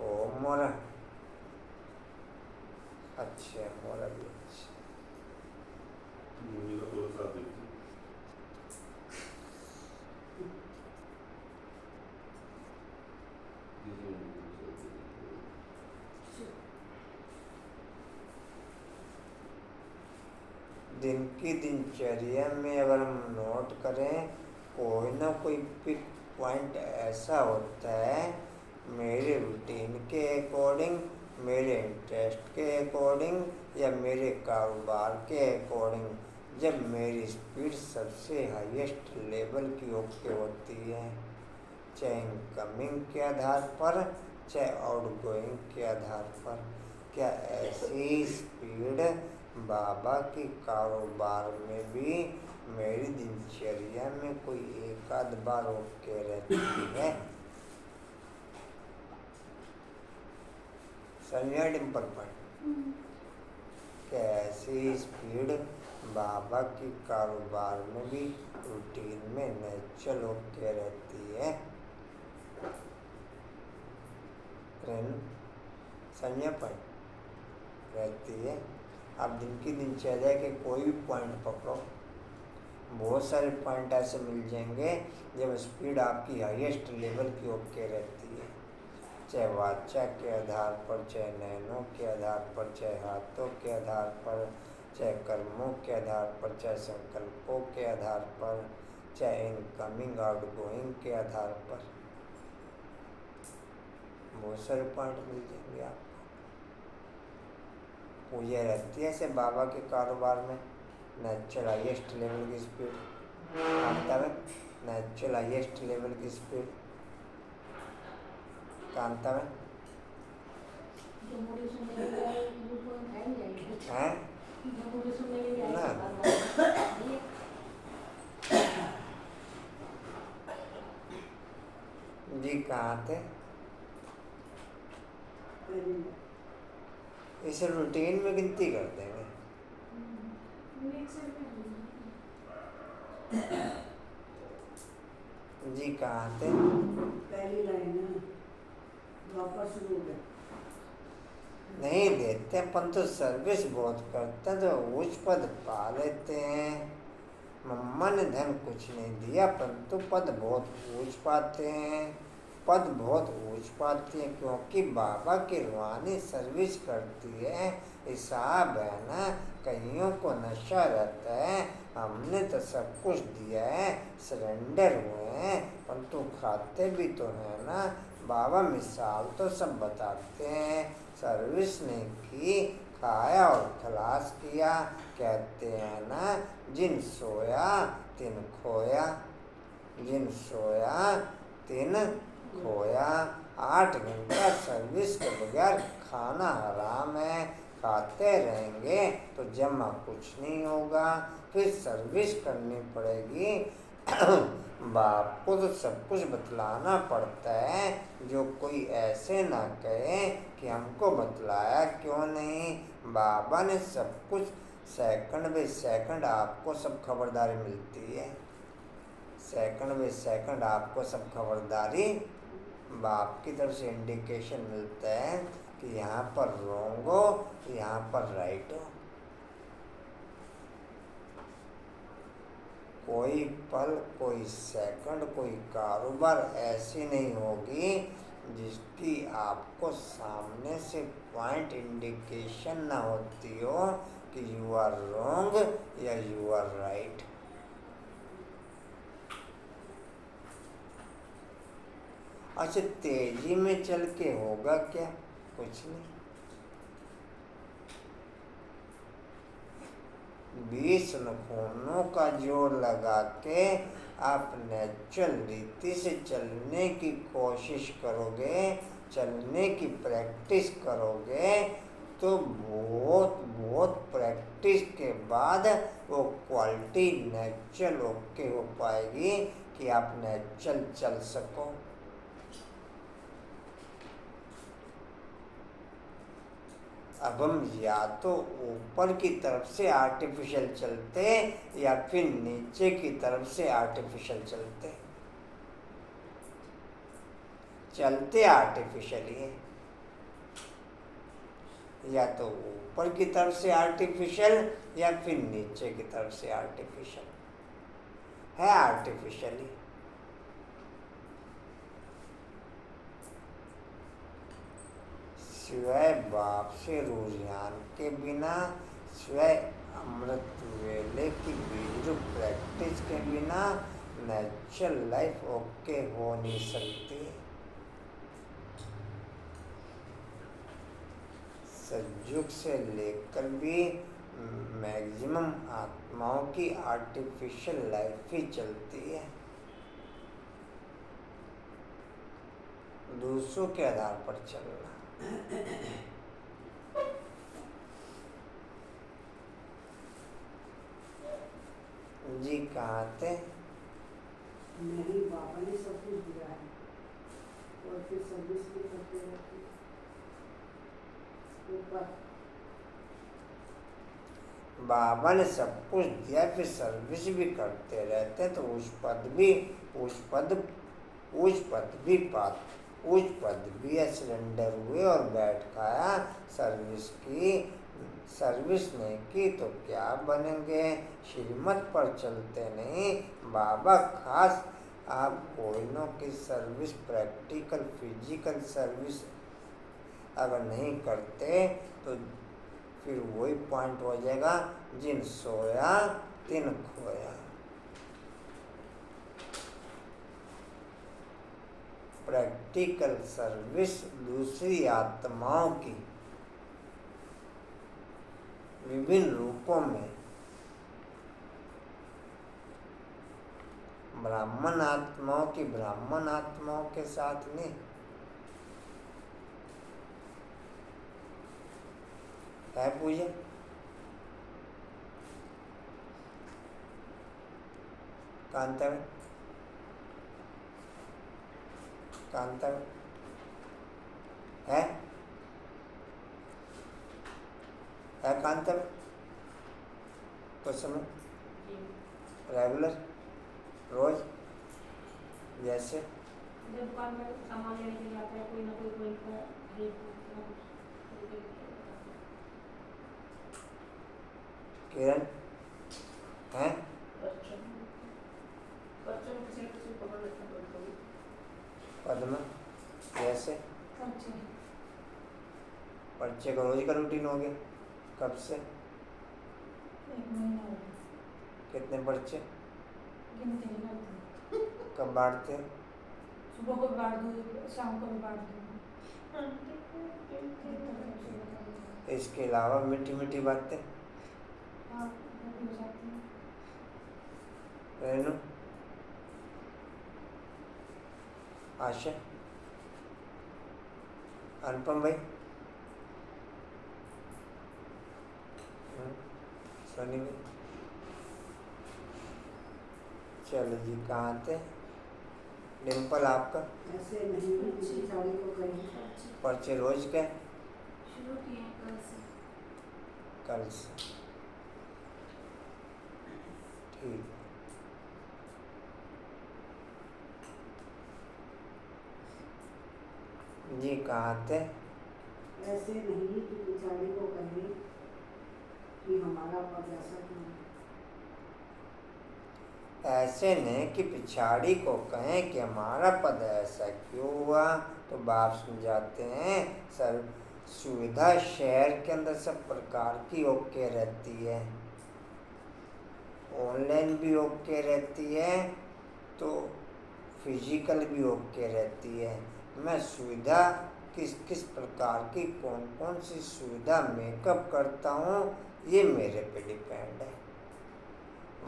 ओ मोरा अच्छे मोरा भी अच्छे। मेरा थोड़ा सा देखिए दिन की दिनचर्या में अगर हम नोट करें कोई ना कोई पिक पॉइंट ऐसा होता है मेरे रूटीन के अकॉर्डिंग, मेरे इंटरेस्ट के अकॉर्डिंग या मेरे कारोबार के अकॉर्डिंग, जब मेरी स्पीड सबसे हाईएस्ट लेवल की ओके होती है, चाहे इनकमिंग के आधार पर चाहे आउटगोइंग के आधार पर। क्या ऐसी स्पीड बाबा के कारोबार में भी मेरी दिनचर्या में कोई एक आध बार ओके रहती है। समझा डिम्पल पॉइंट? कैसी स्पीड बाबा की कारोबार में भी रूटीन में नेचुरल ओके रहती है। समझा पॉइंट रहती है। आप दिन की दिनचर्या के कोई भी पॉइंट पकड़ो, बहुत सारे पॉइंट ऐसे मिल जाएंगे जब स्पीड आपकी हाईएस्ट लेवल की ओके रहती है, चाहे वाचा के आधार पर, चाहे नैनों के आधार पर, चाहे हाथों के आधार पर, चाहे कर्मों के आधार पर, चाहे संकल्पों के आधार पर, चाहे इनकमिंग आउटगोइंग के आधार पर, बहुत सारे पॉइंट मिल जाएंगे आपको। पूजा रहती है ऐसे बाबा के कारोबार में, नेचुरल हाईएस्ट लेवल की स्पीड कांता में, नेचुरल हाईएस्ट लेवल की स्पीड कांता में है ना। जी कहाँ थे? इसे रूटीन में गिनती कर देंगे। जी कहाँ थे? पहली लाइन है, वापस शुरू हो गया। नहीं देते अपन तो सर्विस बहुत करते हैं, तो उच्च पद पा लेते हैं। मम्मा ने धन कुछ नहीं दिया परंतु पद बहुत ऊंच पाते हैं, पद बहुत ऊंच पाते हैं, क्योंकि बाबा की रूहानी सर्विस करती है। हिसाब है ना, कईयों को नशा रहता है, हमने तो सब कुछ दिया है, सरेंडर हुए हैं, परंतु खाते भी तो है ना। बाबा मिसाल तो सब बताते हैं, सर्विस नहीं की, खाया और खलास किया। कहते हैं ना, जिन सोया तिन खोया, जिन सोया तिन खोया। 8 घंटा सर्विस के बगैर खाना हराम है, खाते रहेंगे तो जमा कुछ नहीं होगा, फिर सर्विस करनी पड़ेगी। बाप को तो सब कुछ बतलाना पड़ता है, जो कोई ऐसे ना कहे कि हमको बतलाया क्यों नहीं। बाबा ने सब कुछ सेकंड बाय सेकंड आपको सब खबरदारी मिलती है, सेकंड बाय सेकंड आपको सब खबरदारी बाप की तरफ से इंडिकेशन मिलता है कि यहाँ पर रॉन्ग हो, यहाँ पर राइट हो। कोई पल, कोई सेकंड, कोई कारोबार ऐसी नहीं होगी जिसकी आपको सामने से पॉइंट इंडिकेशन ना होती हो कि यू आर रॉन्ग या यू आर राइट। अच्छा, तेजी में चल के होगा क्या? कुछ नहीं। 20 नखूनों का जोर लगा के आप नेचुरल रीति से चलने की कोशिश करोगे, चलने की प्रैक्टिस करोगे, तो बहुत बहुत प्रैक्टिस के बाद वो क्वालिटी नेचुरल ओके हो पाएगी कि आप नेचुरल चल सको। अब हम या तो ऊपर की तरफ से आर्टिफिशियल चलते या फिर नीचे की तरफ से आर्टिफिशियल चलते। चलते आर्टिफिशियली है, या तो ऊपर की तरफ से आर्टिफिशियल या फिर नीचे की तरफ से आर्टिफिशियल है। आर्टिफिशियली स्वयं बाप से रुझान के बिना, स्वयं अमृत वेले की बीज प्रैक्टिस के बिना नेचुरल लाइफ ओके हो नहीं सकती। सतयुग से लेकर भी मैक्सिमम आत्माओं की आर्टिफिशियल लाइफ ही चलती है, दूसरों के आधार पर चलना। जी कहाँ थे? नहीं, बाबा ने सब कुछ दिया है और फिर सर्विस भी करते रहते हैं। ऊपर बाबा ने सब कुछ दिया फिर सर्विस भी करते रहते, तो उस पद भी सरेंडर हुए और बैठ खाया। सर्विस नहीं की तो क्या बनेंगे? श्रीमत पर चलते नहीं। बाबा खास आप कोइनों की सर्विस, प्रैक्टिकल फिजिकल सर्विस अगर नहीं करते तो फिर वही पॉइंट हो जाएगा, जिन सोया तिन खोया। प्रैक्टिकल सर्विस दूसरी आत्माओं की विभिन्न रूपों में, ब्राह्मण आत्माओं की ब्राह्मण आत्माओं के साथ में, है पूजा? कांतर है कांतर कुछ समय रेगुलर रोज जैसे जब दुकान में सामान लेने के लिए आता है कोई ना कोई का हेल्प किरण है किसी न किसी पकड़ लेते हैं कभी-कभी। पद्मा जैसे अच्छा पर्चे का रोज का रूटीन हो गया। कब से? 1 महीना हो गया। कितने पर्चे? गिनते नहीं करते। कब बांटते हो? सुबह को भी बांट दूँ, शाम को भी बांट दूँ। इसके अलावा मीठी मीठी बातें हाँ, वो भी हो जाती है। रेनू, आशा, अनुपम भाई, सोनी भाई, चलो जी कहाँ थे? डिम्पल आपका ऐसे नहीं किसी साड़ी को कहीं पर्चे रोज के शुरू किए हैं कल से। कल से ठीक। जी कहाँ थे? ऐसे नहीं कि पिछाड़ी को कहें कि हमारा पद ऐसा क्यों है। ऐसे नहीं कि पिछाड़ी को कहें कि हमारा पद ऐसा क्यों हुआ। तो बाप समझाते हैं सर, सुविधा शहर के अंदर सब प्रकार की ओके रहती है, ऑनलाइन भी ओके रहती है, तो फिजिकल भी ओके रहती है। मैं सुविधा किस किस प्रकार की कौन कौन सी सुविधा मेकअप करता हूँ ये मेरे पे डिपेंड है।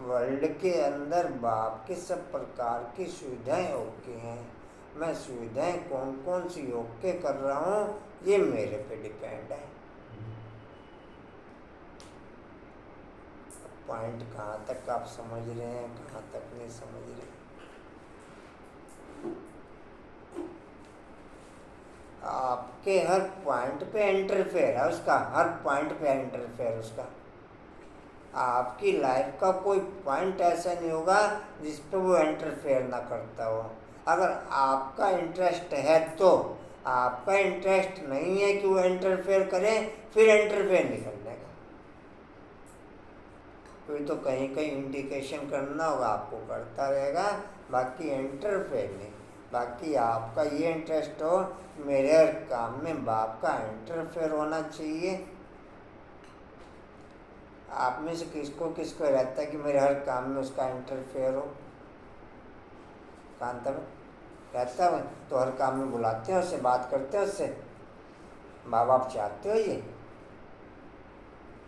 वर्ल्ड के अंदर बाप के सब प्रकार की सुविधाएं ओके हैं, मैं सुविधाएं कौन कौन सी ओके कर रहा हूँ ये मेरे पे डिपेंड है। पॉइंट कहाँ तक आप समझ रहे हैं, कहाँ तक नहीं समझ रहे? आपके हर पॉइंट पे इंटरफेयर है उसका, हर पॉइंट पे इंटरफेयर उसका। आपकी लाइफ का कोई पॉइंट ऐसा नहीं होगा जिस पे वो इंटरफेयर ना करता हो। अगर आपका इंटरेस्ट है तो, आपका इंटरेस्ट नहीं है कि वो इंटरफेयर करे, फिर इंटरफेयर नहीं करने का। फिर तो कहीं कहीं इंडिकेशन करना होगा, आपको करता रहेगा, बाकी इंटरफेयर नहीं। बाकी आपका ये इंटरेस्ट हो मेरे हर काम में बाप का इंटरफेयर होना चाहिए। आप में से किसको किसको रहता है कि मेरे हर काम में उसका इंटरफेयर हो? कांता में रहता है, तो हर काम में बुलाते हैं उससे, बात करते हैं उससे। बाबा आप चाहते हो ये?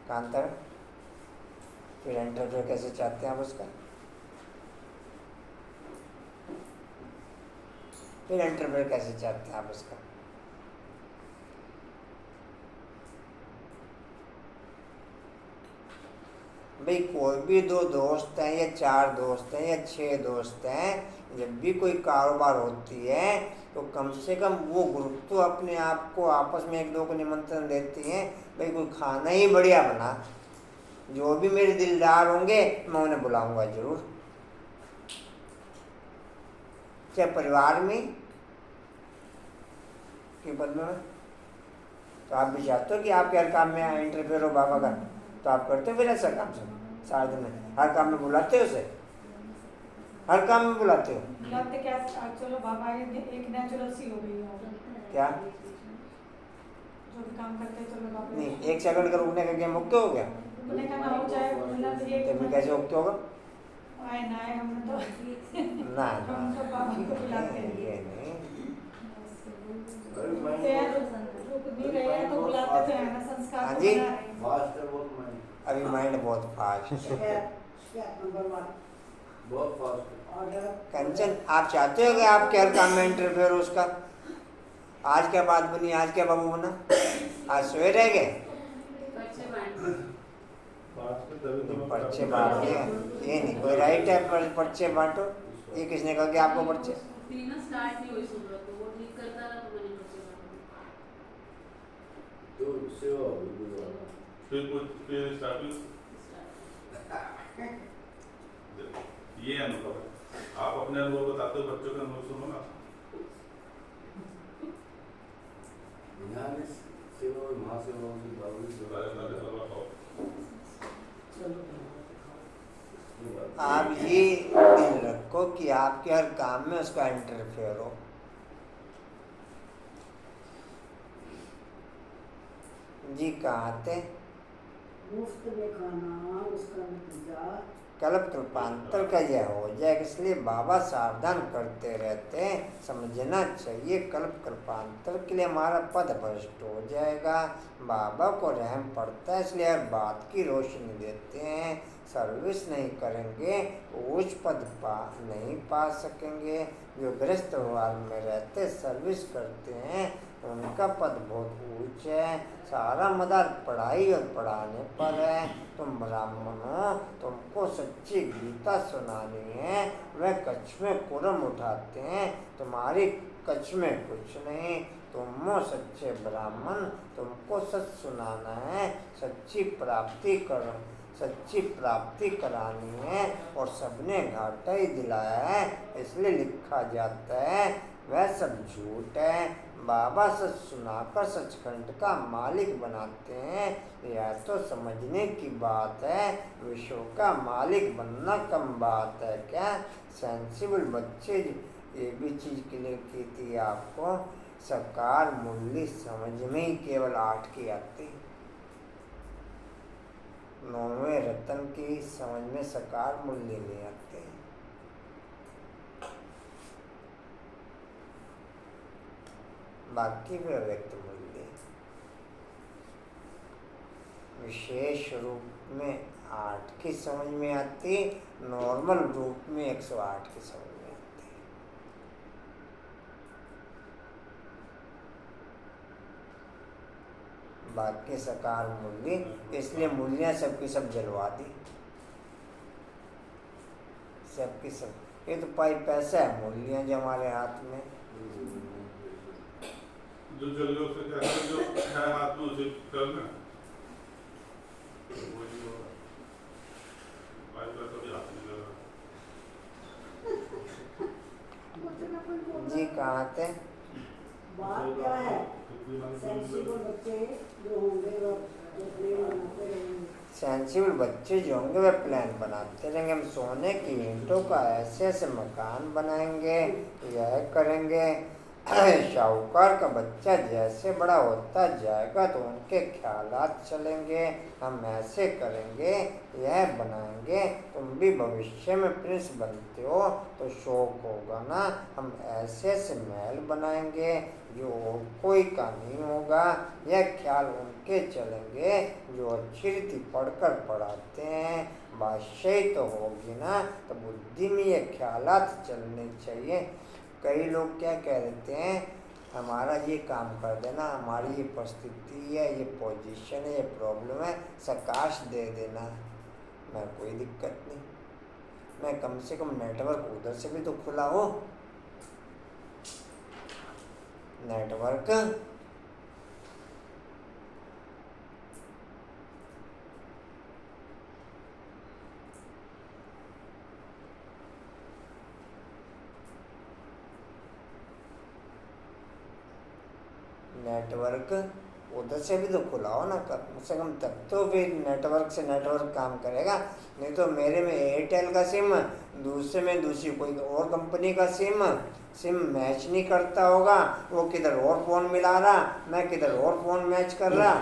कांता में फिर इंटरफेयर कैसे चाहते हैं आप उसका? फिर इंटरफेयर कैसे चाहते हैं आप उसका? भाई कोई भी 2 दोस्त हैं या 4 दोस्त हैं या 6 दोस्त हैं, जब भी कोई कारोबार होती है तो कम से कम वो ग्रुप तो अपने आप को आपस में एक दो को निमंत्रण देती हैं, भाई कोई खाना ही बढ़िया बना, जो भी मेरे दिलदार होंगे मैं उन्हें बुलाऊंगा जरूर, चाहे परिवार में के बदले में। तो आप भी चाहते हो कि आपके हर काम में इंटरफेयर हो बाबा का, तो आप करते हो फिर ऐसा काम सब सारे दिन में, हर काम में बुलाते हो उसे, हर काम में बुलाते हो बुलाते क्या, चलो बाबा एक नेचुरल सी हो गई है क्या? जो भी काम करते हैं चलो बाबा नहीं, 1 सेकंड का रुकने का गेम ओके हो गया, रुकने का ना हो जाए, मतलब ये तो फिर कैसे ओके होगा? आए ना आए हम तो ना हम तो बाबा को बुलाते हैं, ये नहीं, अरे मैं तो यार रुक नहीं रहे हैं तो बुलाते तो हैं ना, संस्कार हाँ तो जी। बना रहे हैं। फास्ट है बहुत, मैं अभी माइंड बहुत फास्ट है। शिकायत नंबर 1 बहुत फास्ट है। ऑर्डर कंचन, आप चाहते हो कि आपके हर काम में इंटरफेयर हो उसका? आज क्या बात बनी, आज क्या बाबू बना, आज सोए रह गए, बच्चे बांट पर्चे बांट दिए, ये नहीं कोई राइट है पर्चे बांटो, ये किसने कहा कि आपको पर्चे? फिर ना स्टार्ट नहीं हुई सुबह, तो वो ठीक करता रहा तो मैंने बच्चे बांट तो सेवा होगी गुरुवार। फिर कुछ फिर स्टार्ट ये अनुभव है, आप अपने अनुभव बताते हो, बच्चों का अनुभव सुनो ना। यहाँ भी सेवा और महासेवा होगी, बाबू की सेवा सारे सारे है। सवा खाओ। आप ये दिल रखो कि आपके हर काम में उसका इंटरफेयर हो। जी कहाँ थे? मुफ्त में खाना, उसका नतीजा कल्प कृपांतर का यह हो जाए, इसलिए बाबा सावधान करते रहते हैं, समझना चाहिए कल्प कृपांतर के लिए हमारा पद भ्रष्ट हो जाएगा। बाबा को रहम पड़ता है, इसलिए हर बात की रोशनी देते हैं। सर्विस नहीं करेंगे उच्च पद नहीं पा सकेंगे। जो गृहस्थ व्यवहार में रहते सर्विस करते हैं उनका पद बहुत ऊंच है। सारा मदार पढ़ाई और पढ़ाने पर है। तुम ब्राह्मण हो, तुमको सच्ची गीता सुनानी है, वह कच्छ में कुरम उठाते हैं, तुम्हारी कच्छ में कुछ नहीं। तुम हो सच्चे ब्राह्मण, तुमको सच सुनाना है, सच्ची प्राप्ति करानी है, और सबने घाटा ही दिलाया है, इसलिए लिखा जाता है वह सब झूठ है। बाबा सच सुनाकर सचखंड का मालिक बनाते हैं। यह तो समझने की बात है, विश्व का मालिक बनना कम बात है क्या? सेंसिबल बच्चे ये भी चीज़ क्लियर की थी आपको, साकार मूल्य समझ में ही केवल 8 की आती, 9वें रतन की समझ में साकार मूल्य नहीं आते। बाकी भी अव्यक्त मूल्य विशेष रूप में 8 की समझ में आती, नॉर्मल रूप में 108 की समझ में आती। बाकी साकार मूल्य, इसलिए मूल्य सबकी सब जलवा दी, सबकी सब। ये तो पैसा है, मूल्य जो हमारे हाथ में। जो चल रहे उसे क्या करें, जो है हाथ में उसे करना, वही होगा। भाई पैसा भी हाथ में लगा। जी कहाँ थे? बात क्या है? सेंसिबल बच्चे जो होंगे वो प्लेन बनाते रहेंगे। सेंसिबल बच्चे जो होंगे वे प्लान बनाते रहेंगे। हम सोने की ईंटों का ऐसे ऐसे मकान बनाएंगे, यह करेंगे। शाहूकार का बच्चा जैसे बड़ा होता जाएगा तो उनके ख्यालात चलेंगे, हम ऐसे करेंगे, यह बनाएंगे। तुम भी भविष्य में प्रिंस बनते हो तो शौक होगा ना, हम ऐसे ऐसे महल बनाएंगे जो कोई का नहीं होगा। यह ख्याल उनके चलेंगे जो अच्छी रीति पढ़कर पढ़ाते हैं। बादशाही तो होगी ना, तो बुद्धि में ये ख्यालात चलने चाहिए। कई लोग क्या कह देते हैं, हमारा ये काम कर देना, हमारी ये परिस्थिति है, ये पोजीशन है, ये प्रॉब्लम है, सकाश दे देना। मैं कोई दिक्कत नहीं, मैं कम से कम नेटवर्क उधर से भी तो खुला हो। नेटवर्क नेटवर्क उधर से भी तो खुला हो ना, कम से कम तब तो फिर नेटवर्क से नेटवर्क काम करेगा। नहीं तो मेरे में एयरटेल का सिम, दूसरे में दूसरी कोई और कंपनी का सिम मैच नहीं करता होगा। वो किधर और फ़ोन मिला रहा, मैं किधर और फ़ोन मैच कर रहा।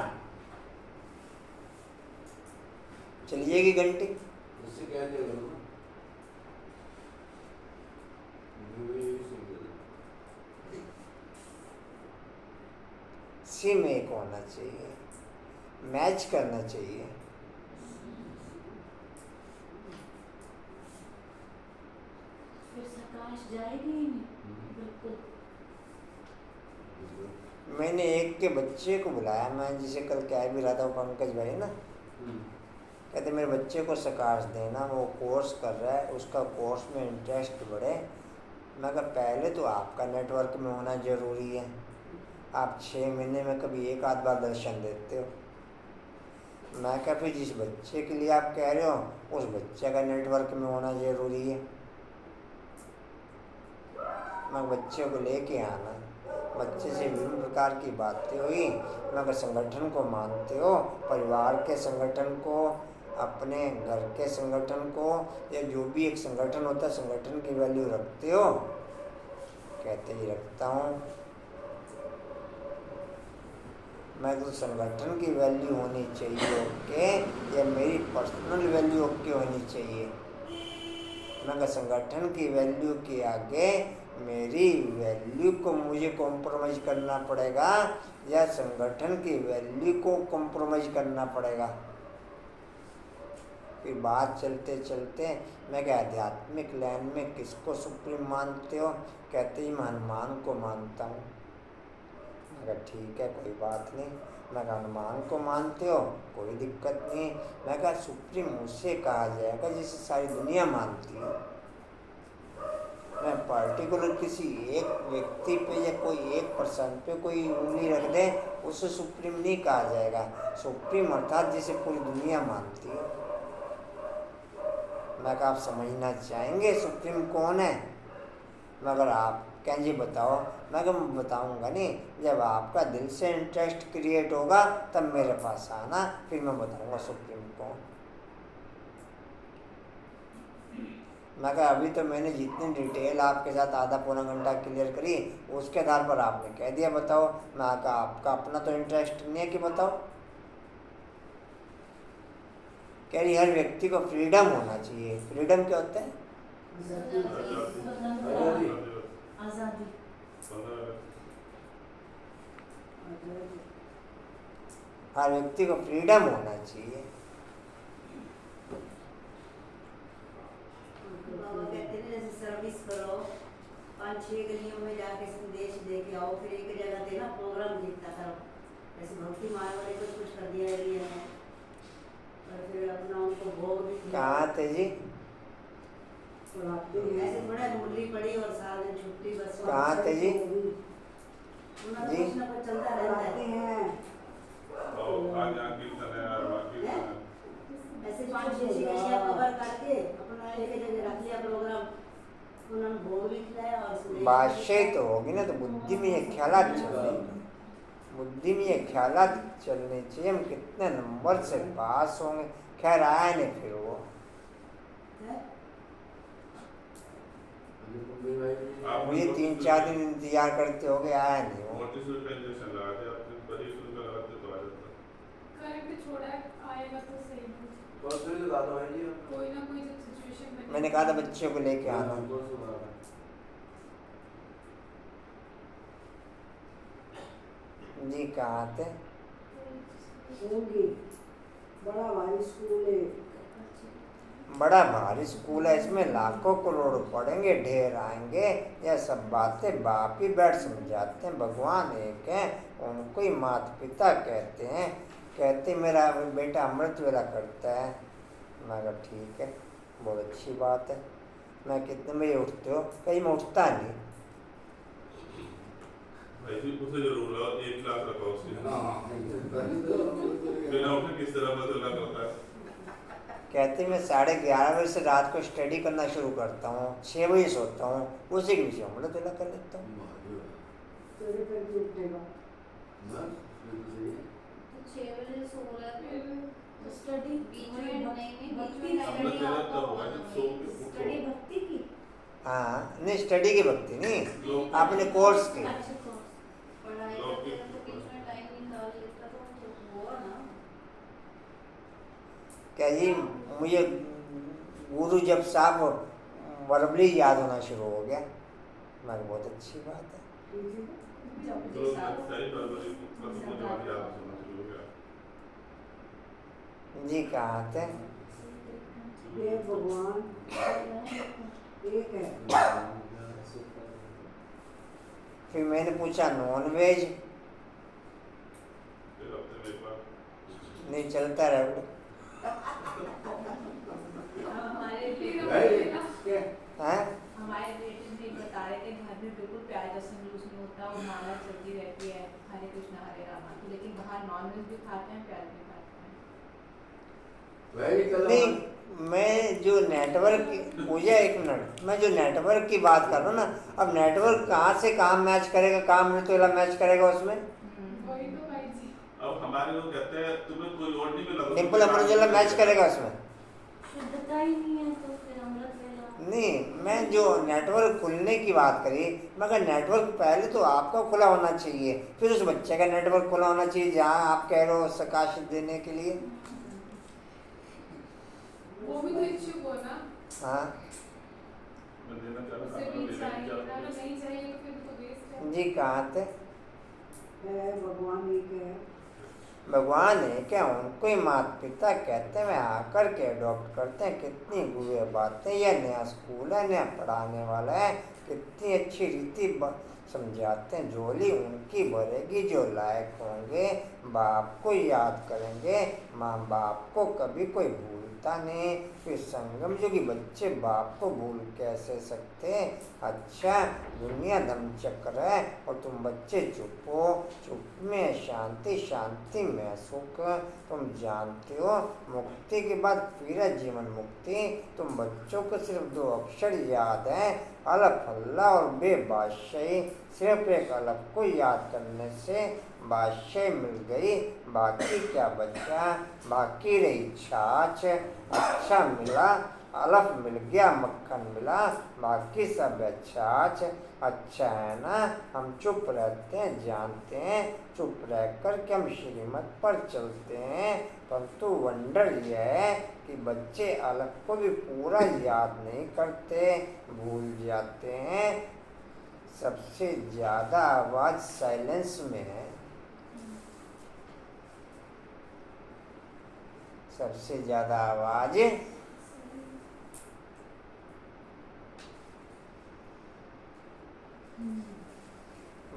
चलिएगी घंटी। उससे क्या दिया करो ना, सिम एक होना चाहिए, मैच करना चाहिए। फिर प्रकाश जाएगी ही नहीं, बिल्कुल। मैंने एक के बच्चे को बुलाया, मैं जिसे कल कह भी रहा था, वो पंकज भाई ना, कहते मेरे बच्चे को सकाश देना, वो कोर्स कर रहा है, उसका कोर्स में इंटरेस्ट बढ़े। मैं कहा पहले तो आपका नेटवर्क में होना ज़रूरी है। आप 6 महीने में कभी एक आध बार दर्शन देते हो। मैं कहा फिर जिस बच्चे के लिए आप कह रहे हो उस बच्चे का नेटवर्क में होना ज़रूरी है। मैं बच्चे को लेके आना, बच्चे से विभिन्न प्रकार की बातें हुई। मैं अगर संगठन को मानते हो, परिवार के संगठन को, अपने घर के संगठन को, या जो भी एक संगठन होता है संगठन की वैल्यू रखते हो? कहते ही रखता हूँ। मैं तो संगठन की वैल्यू होनी चाहिए ओके, या मेरी पर्सनल वैल्यू ओके होनी चाहिए? मैं कहा संगठन की वैल्यू के आगे मेरी वैल्यू को मुझे कॉम्प्रोमाइज़ करना पड़ेगा, या संगठन की वैल्यू को कॉम्प्रोमाइज़ करना पड़ेगा? फिर बात चलते चलते मैं क्या आध्यात्मिक लाइन में किसको सुप्रीम मानते हो? कहते ही मैं हनुमान को मानता हूँ। मैं कहा ठीक है, कोई बात नहीं। मैं कहा हनुमान को मानते हो, कोई दिक्कत नहीं। मैं कहा सुप्रीम उससे कहा जाएगा जिसे सारी दुनिया मानती है। मैं पर्टिकुलर किसी एक व्यक्ति पे या कोई एक पर्सन पे कोई उंगली रख दे, उसे सुप्रीम नहीं कहा जाएगा। सुप्रीम अर्थात जिसे पूरी दुनिया मानती है। मैं कहा आप समझना चाहेंगे सुप्रीम कौन है? मगर आप कहें जी बताओ। मैं कहा बताऊँगा नहीं, जब आपका दिल से इंटरेस्ट क्रिएट होगा तब मेरे पास आना, फिर मैं बताऊँगा सुप्रीम कौन। मैं कहा अभी तो मैंने जितनी डिटेल आपके साथ आधा पौना घंटा क्लियर करी, उसके आधार पर आपने कह दिया बताओ। मैं कहा आपका अपना तो इंटरेस्ट नहीं है कि बताओ। कह रही हर व्यक्ति को फ्रीडम होना चाहिए। फ्रीडम क्या होता है? आज़ादी। हर व्यक्ति को फ्रीडम होना चाहिए। बाबा कहते हैं जैसे सर्विस करो, 5-6 गलियों में जाके संदेश दे के आओ, फिर एक जगह देना प्रोग्राम जीतता करो। ऐसे भक्ति मार्ग वाले कुछ कर दिया एरिया में, और फिर अपना उनको भोग भी दिया। कहाँ थे जी? ऐसे थोड़ा मुरली पड़ी और सारा दिन छुट्टी बस। कहाँ थे जी? उन्होंने कुछ ना कुछ चलता रहता है। ऐसे 5-6 गलियां कवर करके अपना एक जगह रख लिया प्रोग्राम, उन्होंने भोग भी खिलाया और संदेश। बादशाही तो होगी ना, तो बुद्धि में ये ख्यालात चलने, बुद्धि में ये ख्यालात चलने चाहिए। हम कितने नंबर से पास होंगे। खैर आया नहीं फिर वो। ये 3-4 दिन इंतजार करते हो गए, आया नहीं वो। करंट छोड़ा आएगा तो सही है। कोई ना कोई जब सिचुएशन बने। मैंने कहा था बच्चे को लेके आना। जी कहाँ थे? बड़ा भारी स्कूल है। बड़ा भारी स्कूल है, इसमें लाखों करोड़ पढ़ेंगे, ढेर आएंगे। यह सब बातें बाप ही बैठ समझाते हैं। भगवान एक है, उनको ही माता पिता कहते हैं। कहते मेरा बेटा अमृत वेला करता है, मैं कहा ठीक है, बहुत अच्छी बात है। मैं कितने बजे उठते हो? कहीं मैं उठता नहीं। भाई जी उसे जरूर लगा 1 लाख रखा उसने। हाँ बिना उठे किस तरह पता लग रहा है? कहते मैं 11:30 बजे से रात को स्टडी करना शुरू करता हूँ, 6 बजे सोता हूँ, उसी के विषय में तुला कर लेता हूँ। तेरे पे भी उठेगा। तो 6 बजे सो रहा है तो स्टडी बीच में नहीं भक्ति बीच में हमने टाइम तेरा तब हुआ जब सो के स्टडी उठो। भक्ति की। हाँ नहीं, स्टडी की भक्ति नहीं, लोग अपने कोर्स की। अच्छा कोर्स। पढ़ाई करते हैं तो बीच में टाइम निकाल लेता तो हुआ ना। क्या जी, मुझे गुरु जब साहब वर्बली याद होना शुरू हो गया। मैं कहा, बहुत अच्छी बात है। लोग सही फरवरी को खत्म होने वाली याद सुनना शुरू हो गया। जी कहाँ थे? ये भगवान एक है। फिर मैंने पूछा नॉन वेज, फिर हफ्ते में एक बार नहीं चलता रहे। हमारे हैं? हमारे रिलेटिव भी बता रहे थे घर में बिल्कुल प्याज लहसुन यूज नहीं होता, वो माला चलती रहती है हरे कृष्णा हरे रामा की, लेकिन बाहर नॉनवेज भी खाते हैं प्याज भी खाते हैं। नहीं, मैं जो नेटवर्क की पूजा, एक मिनट, मैं जो नेटवर्क की बात कर रहा हूँ ना, अब नेटवर्क कहाँ से काम मैच करेगा, काम में तो मैच करेगा उसमें। वही तो भाई जी। अब हमारे लोग कहते हैं तुम्हें कोई और नहीं मिला। डिम्पल अमृतवेला मैच करेगा उसमें। शुद्धता ही नहीं है तो फिर अमृत वेला। नहीं, मैं जो नेटवर्क खुलने की बात करी, मगर नेटवर्क पहले तो आपका खुला होना चाहिए, फिर उस बच्चे का नेटवर्क खुला होना चाहिए जहाँ आप कह रहे हो प्रकाश देने के लिए। वो भी तो इच्छुक हो ना। हाँ मैं देना चाह रहा उसे था, भी मैं चाहिए, देना चाह अगर नहीं चाहिए तो फिर तो वेस्ट है। जी कहाँ थे? भगवान एक है। भगवान है क्या? उनको ही माता पिता कहते हैं, आकर के अडॉप्ट करते हैं। कितनी गुरु बातें, यह नया स्कूल है, नया पढ़ाने वाला है, कितनी अच्छी रीति समझाते हैं। झोली उनकी भरेगी जो लायक होंगे, बाप को याद करेंगे, माँ बाप को कभी कोई भूलता नहीं। फिर संगम युगी बच्चे बाप को भूल कैसे सकते? अच्छा, दुनिया धम चक्र है और तुम बच्चे चुप हो। चुप में शांति, शांति में सुख। तुम जानते हो मुक्ति के बाद फिर जीवन मुक्ति। तुम बच्चों को सिर्फ 2 अक्षर याद है, अलफ अल्लाह और बेबादशाही। सिर्फ एक अलफ को याद करने से बादशाही मिल गई, बाकी क्या बचा? बाकी रही छाछ। अच्छा मिला, अलफ मिल गया, मक्खन मिला, बाकी सब है छाछ। अच्छा है ना, हम चुप रहते हैं, जानते हैं, चुप रह कर के हम श्रीमत पर चलते हैं। परंतु वंडर यह है कि बच्चे अलग को भी पूरा याद नहीं करते, भूल जाते हैं। सबसे ज़्यादा आवाज़ साइलेंस में है। सबसे ज़्यादा आवाज़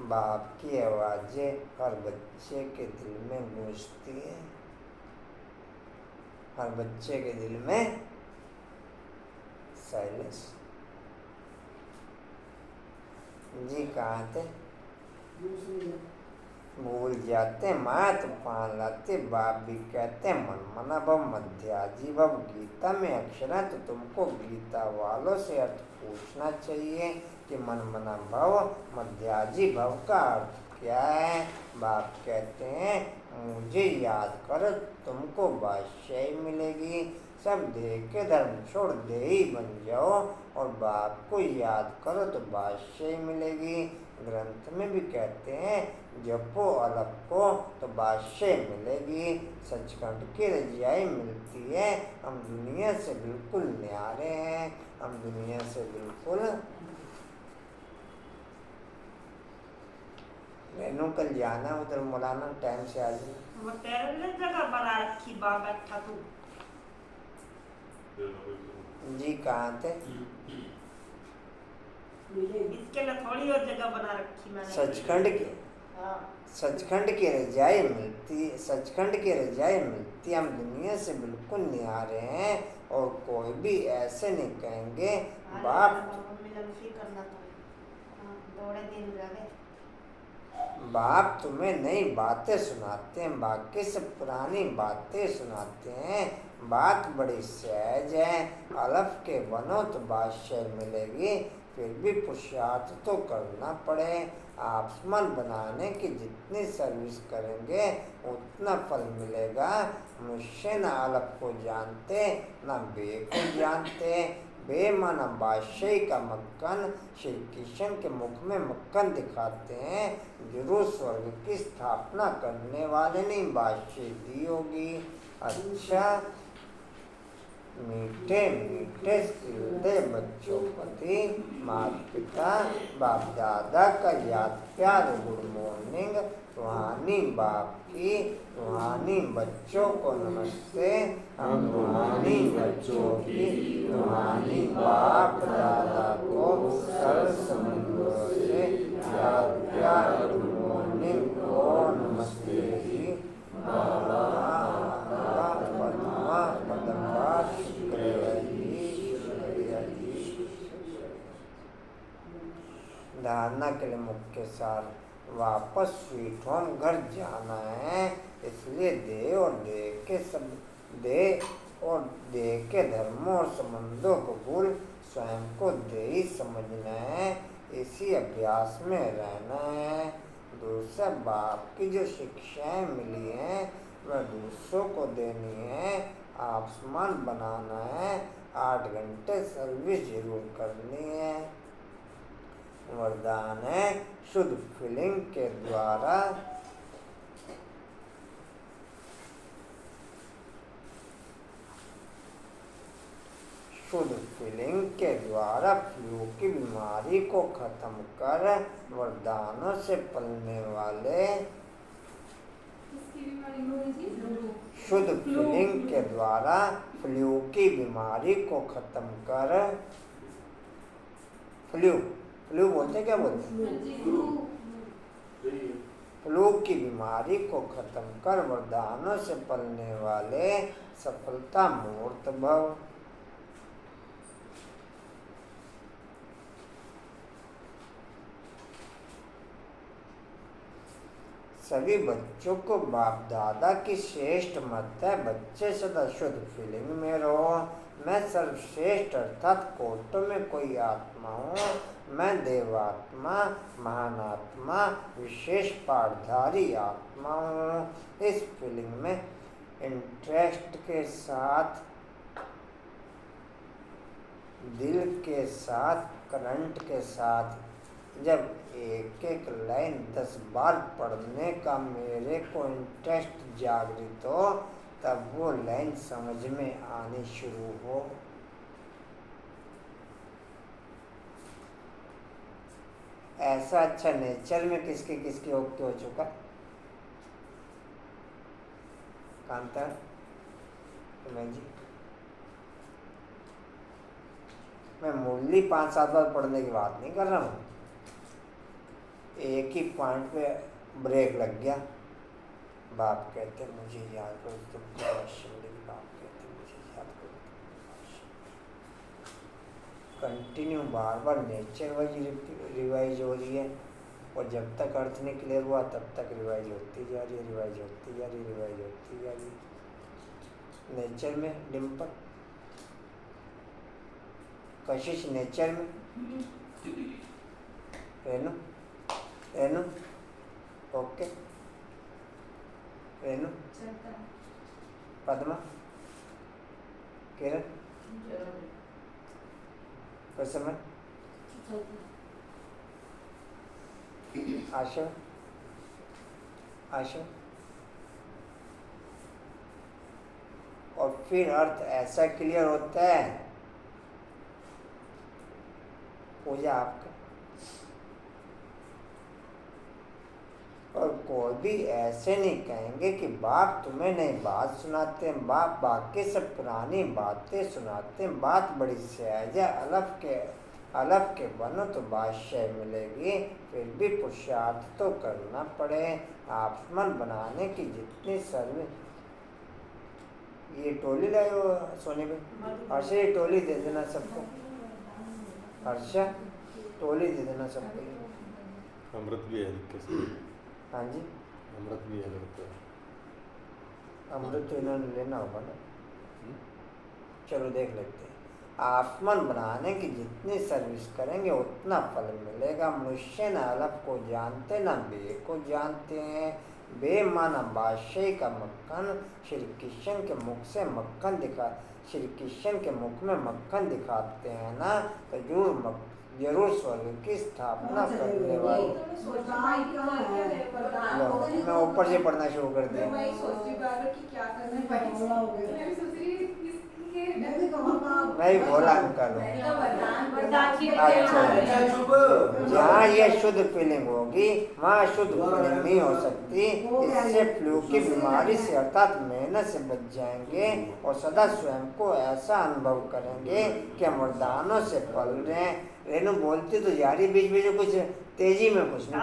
बाप की आवाज़ें हर बच्चे के दिल में गूंजती है। हर बच्चे के दिल में साइलेंस। जी कहाँ थे? भूल जाते, मात पान लाते। बाप भी कहते मन मना भव मध्याजी भव। गीता में अक्षर है तो तुमको गीता वालों से अर्थ पूछना चाहिए कि मन मना भव मध्याजी भव का अर्थ क्या है। बाप कहते हैं मुझे याद करो, तुमको बादशाही मिलेगी। सब देह के धर्म छोड़ देही बन जाओ और बाप को याद करो तो बादशाही मिलेगी। ग्रंथ में भी कहते हैं जपो अलग को तो बादशाही मिलेगी। सचखंड की रजियाई मिलती है। हम दुनिया से बिल्कुल न्यारे हैं, हम दुनिया से बिल्कुल। रेनू कल जाना उधर, मौलाना टाइम से आ जाए। वो तेरे लिए जगह बना रखी बा बैठा तू। जी कहाँ थे? इसके लिए थोड़ी और जगह बना रखी मैंने। सचखंड के हाँ सचखंड की रजाई मिलती, हम दुनिया से बिल्कुल निहारे हैं और कोई भी ऐसे नहीं कहेंगे बाप बाप तुम्हें नई बातें सुनाते हैं, बाकी से पुरानी बातें सुनाते हैं। बात बड़ी सहज है, अलफ के बनो तो बादशाह मिलेगी, फिर भी पुरुषार्थ तो करना पड़े। आसमान बनाने की जितनी सर्विस करेंगे उतना फल मिलेगा। मनुष्य न अलफ को जानते न बे को जानते। बे माना बादशाही का मक्खन, श्री कृष्ण के मुख में मक्खन दिखाते हैं। जरूर स्वर्ग की स्थापना करने वाले ने बादशाही दी होगी। अच्छा, मीठे मीठे हृदय बच्चों प्रति माता पिता बाप दादा का याद प्यार गुड मॉर्निंग। रूहानी बाप की रूहानी बच्चों को नमस्ते। हम रूहानी बच्चों की रूहानी बाप दादा को सरल समझों से याद प्यार गुड मॉर्निंग और नमस्ते जी। बाबा पद्मा पद्मा शुक्रिया जी। धारणा के लिए मुख्य सार, वापस स्वीट होम घर जाना है, इसलिए देह और देह के धर्मों और संबंधों को भूल स्वयं को देही समझना है, इसी अभ्यास में रहना है। दूसरा, बाप की जो शिक्षाएं मिली हैं वह दूसरों को देनी है। आसमान बनाना है, 8 घंटे सर्विस जरूर करनी है। वरदान है, शुद्ध फीलिंग के द्वारा फ्लू की बीमारी को खत्म कर वरदानों से पलने वाले शुद्ध फीलिंग के द्वारा फ्लू की बीमारी को खत्म कर फ्लू बोलते क्या बोलते फ्लू की बीमारी को खत्म कर वरदानों से पलने वाले सफलता मूर्त भव। सभी बच्चों को बाप दादा की श्रेष्ठ मत है, बच्चे सदा शुद्ध फीलिंग में रहो। मैं सर्वश्रेष्ठ अर्थात कोटों में कोई आत्मा हूँ। मैं देवात्मा, महान आत्मा, विशेष पाठधारी आत्मा हूँ। इस फीलिंग में इंटरेस्ट के साथ, दिल के साथ, करंट के साथ जब एक एक लाइन 10 बार पढ़ने का मेरे को इंटरेस्ट जागृत हो, तब वो लाइन समझ में आनी शुरू हो। ऐसा अच्छा नेचर में किसके किसके हो चुका? कांता मैं जी, मैं मुरली 5-7 बार पढ़ने की बात नहीं कर रहा हूँ। एक ही पॉइंट पे ब्रेक लग गया। बाप कहते मुझे याद करो तुमको अवश्य मिलेगी। बाप कहते मुझे याद करो कंटिन्यू बार बार नेचर वाइज रिवाइज हो रही है, और जब तक अर्थ नहीं क्लियर हुआ तब तक रिवाइज होती जा रही है, रिवाइज होती जा रही है, रिवाइज होती जा रही है। नेचर में डिम्पल, कशिश नेचर में, रेनू ओके, रेनू, पद्मा, किरण, प्रसन्न, आशा, और फिर अर्थ ऐसा क्लियर होता है, पूजा आपका। और कोई भी ऐसे नहीं कहेंगे कि बाप तुम्हें नई बात सुनाते हैं, बाप बाकी सब पुरानी बातें सुनाते हैं। बात बड़ी सहज है, अलग के बनो तो बादशाह मिलेगी, फिर भी पुरुषार्थ तो करना पड़े। आत्मन बनाने की जितनी सर्विस, ये टोली लाए हो सोनी भाई, हर्षा ये टोली दे देना सबको, हर्षा टोली दे देना सबको। अमृत भी है कैसे? हाँ जी, अमृत भी है लड़का। अमृत तो इन्होंने लेना होगा ना, चलो देख लेते हैं। आत्मन बनाने की जितनी सर्विस करेंगे उतना फल मिलेगा। मनुष्य न अलग को जानते न बे को जानते हैं। बे माना बादशाह का मक्खन, श्री कृष्ण के मुख से मक्खन दिखा, श्री कृष्ण के मुख में मक्खन दिखाते हैं ना, तो जरूर स्वर्ग की स्थापना करने वाले। मैं ऊपर से पढ़ना शुरू कर दिया। नहीं बोला अंकल। जहाँ यह शुद्ध फीलिंग होगी वहाँ शुद्ध फीलिंग नहीं हो सकती। इससे फ्लू की बीमारी से अर्थात मेहनत से बच जाएंगे और सदा स्वयं को ऐसा अनुभव करेंगे कि वरदानों से पल रहे हैं। रेनू बोलती तो जा रही बीच बीच में, कुछ तेजी में कुछ नहीं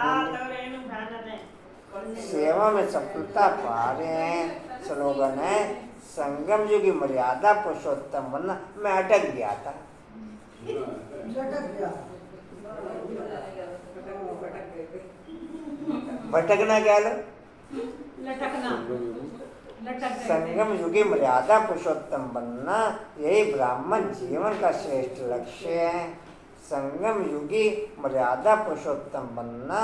बोल रही। सेवा में सफलता पा रहे हैं। स्लोगन है संगम युग की मर्यादा पुरुषोत्तम बनना। मैं अटक गया था। भटकना क्या लो? संगम युगी मर्यादा पुरुषोत्तम बनना, यही ब्राह्मण जीवन का श्रेष्ठ लक्ष्य है। संगम युगी मर्यादा पुरुषोत्तम बनना,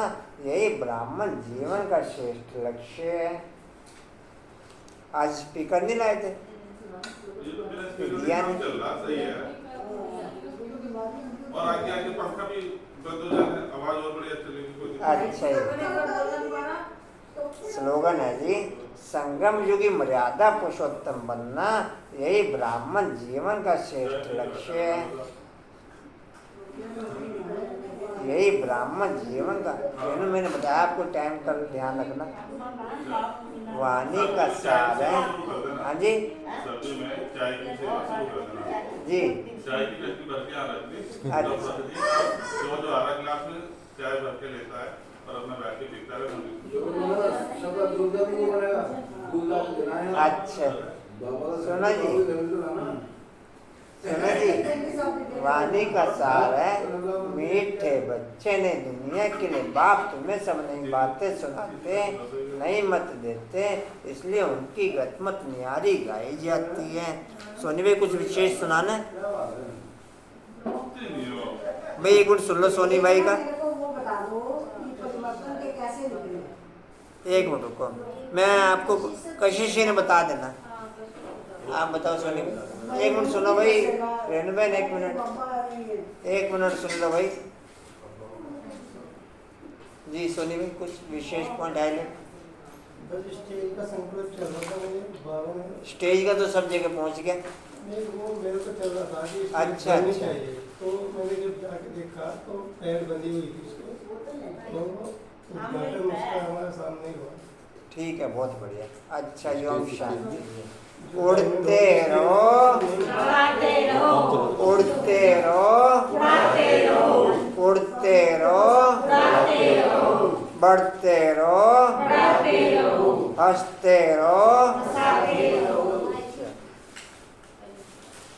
यही ब्राह्मण जीवन का श्रेष्ठ लक्ष्य है। आज स्पीकर नहीं लाए थे, दिया नहीं। चल रहा सही है, और आगे आगे पंखा भी बंद हो जाए, आवाज और बढ़िया चलेगी। अच्छा, स्लोगन है जी संगम युगी मर्यादा पुरुषोत्तम बनना, यही ब्राह्मण जीवन का श्रेष्ठ लक्ष्य है। यही ब्राह्मण जीवन का, मैंने बताया आपको टाइम का ध्यान रखना। वाणी का सार है। हाँ जी सर्दी में चाय की सेवा शुरू कर देना जी। चाय की टंकी भर के आ रखी, अच्छा। जो आ रहा गिलास में चाय भर के लेता है और अपना बैठ के पीता है। अच्छा सुनो जी, सुनो जी, वाणी का सार है मीठे बच्चे ने दुनिया के लिए बाप तुम्हें सब नई बातें सुनाते नहीं मत देते, इसलिए उनकी गतमत न्यारी गाई जाती है। सोनी भाई कुछ विशेष सुनाना है भाई? एक मिनट सुन लो सोनी भाई का, एक मिनट रुको, मैं आपको कशिश ने बता देना। आप बताओ सोनी, एक मिनट सुनो भाई। रेणु बहन एक मिनट सुन लो भाई जी। सोनी भाई कुछ विशेष पॉइंट हाईलाइट? स्टेज का संकल्प चल रहा था मेरे बाबा ने। स्टेज का तो सब जगह पहुंच गया। नहीं वो मेरे को चल रहा था कि अच्छा अच्छा चाहिए, तो मैंने जब जाके देखा तो पैर बंधी हुई थी उसको, तो उद्घाटन उसका हमारे सामने हुआ। ठीक है, बहुत बढ़िया। अच्छा योम शांति। उड़ते रहो, उड़ते रहो, उड़ते रहो, बढ़ते रहो, हंसते रहो।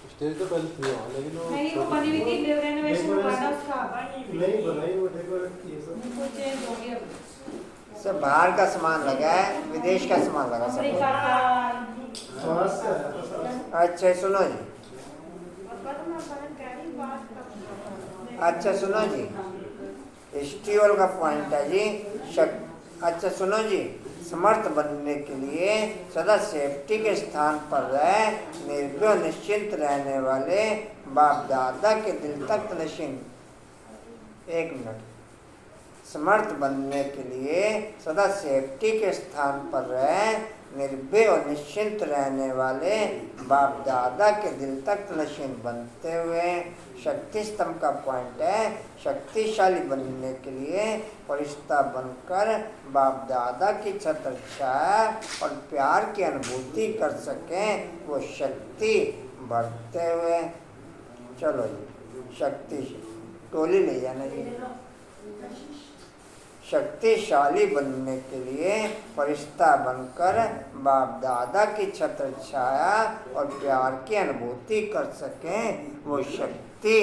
स्टेज तो पहले थी वहाँ, लेकिन वो नहीं वो बनी हुई थी, रेनोवेशन हुआ था उसका। नहीं बनाई, वो डेकोरेट की है सब। वो चेंज हो गया। सब बाहर का सामान लगा है, विदेश का सामान लगा सब। अमेरिका का। वहाँ से आया था सब। अच्छा सुनो जी, अच्छा सुनो जी, स्टीवल का पॉइंट है जी अच्छा सुनो जी, समर्थ बनने के लिए सदा सेफ्टी के स्थान पर रहे, निर्भय निश्चिंत रहने वाले बाप दादा के दिल तक निश्चिंत। एक मिनट। समर्थ बनने के लिए सदा सेफ्टी के स्थान पर रहे, निर्भय और निश्चिंत रहने वाले बाप दादा के दिल तक निश्चिंत बनते हुए। शक्ति स्तंभ का पॉइंट है, शक्तिशाली बनने के लिए फरिश्ता बनकर बाप दादा की छत्र छाया और प्यार की अनुभूति कर सकें, वो शक्ति बढ़ते हुए। चलो जी, शक्ति टोली ले जाना जी। शक्तिशाली बनने के लिए फरिश्ता बनकर बाप दादा की छत्र छाया और प्यार की अनुभूति कर सकें, वो शक्ति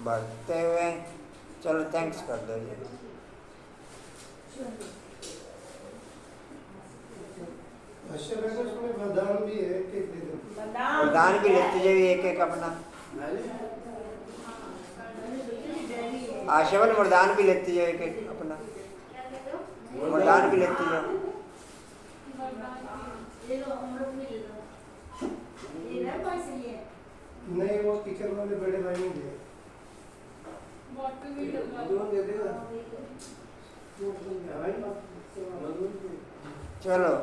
बढ़ते हुए। चलो थैंक्स कर दो जी। उसमें वरदान भी है कि वरदान भी लेते जाइए एक एक अपना। आशवन वरदान भी लेते जाओ एक एक अपना, वरदान भी लेते जाओ। नहीं, वो किचन वाले बड़े भाई ने दिए। चलो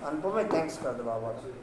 अनुपम में थैंक्स कर दो बाबा को।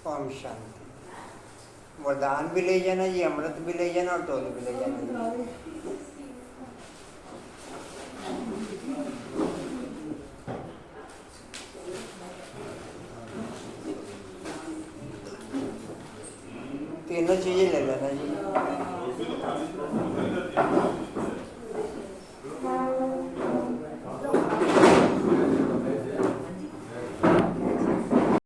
ओम शांति। वरदान भी ले जाना जी, अमृत भी ले जाना और टोली भी ले जाना जी। तीनों चीजें ले लेना जी।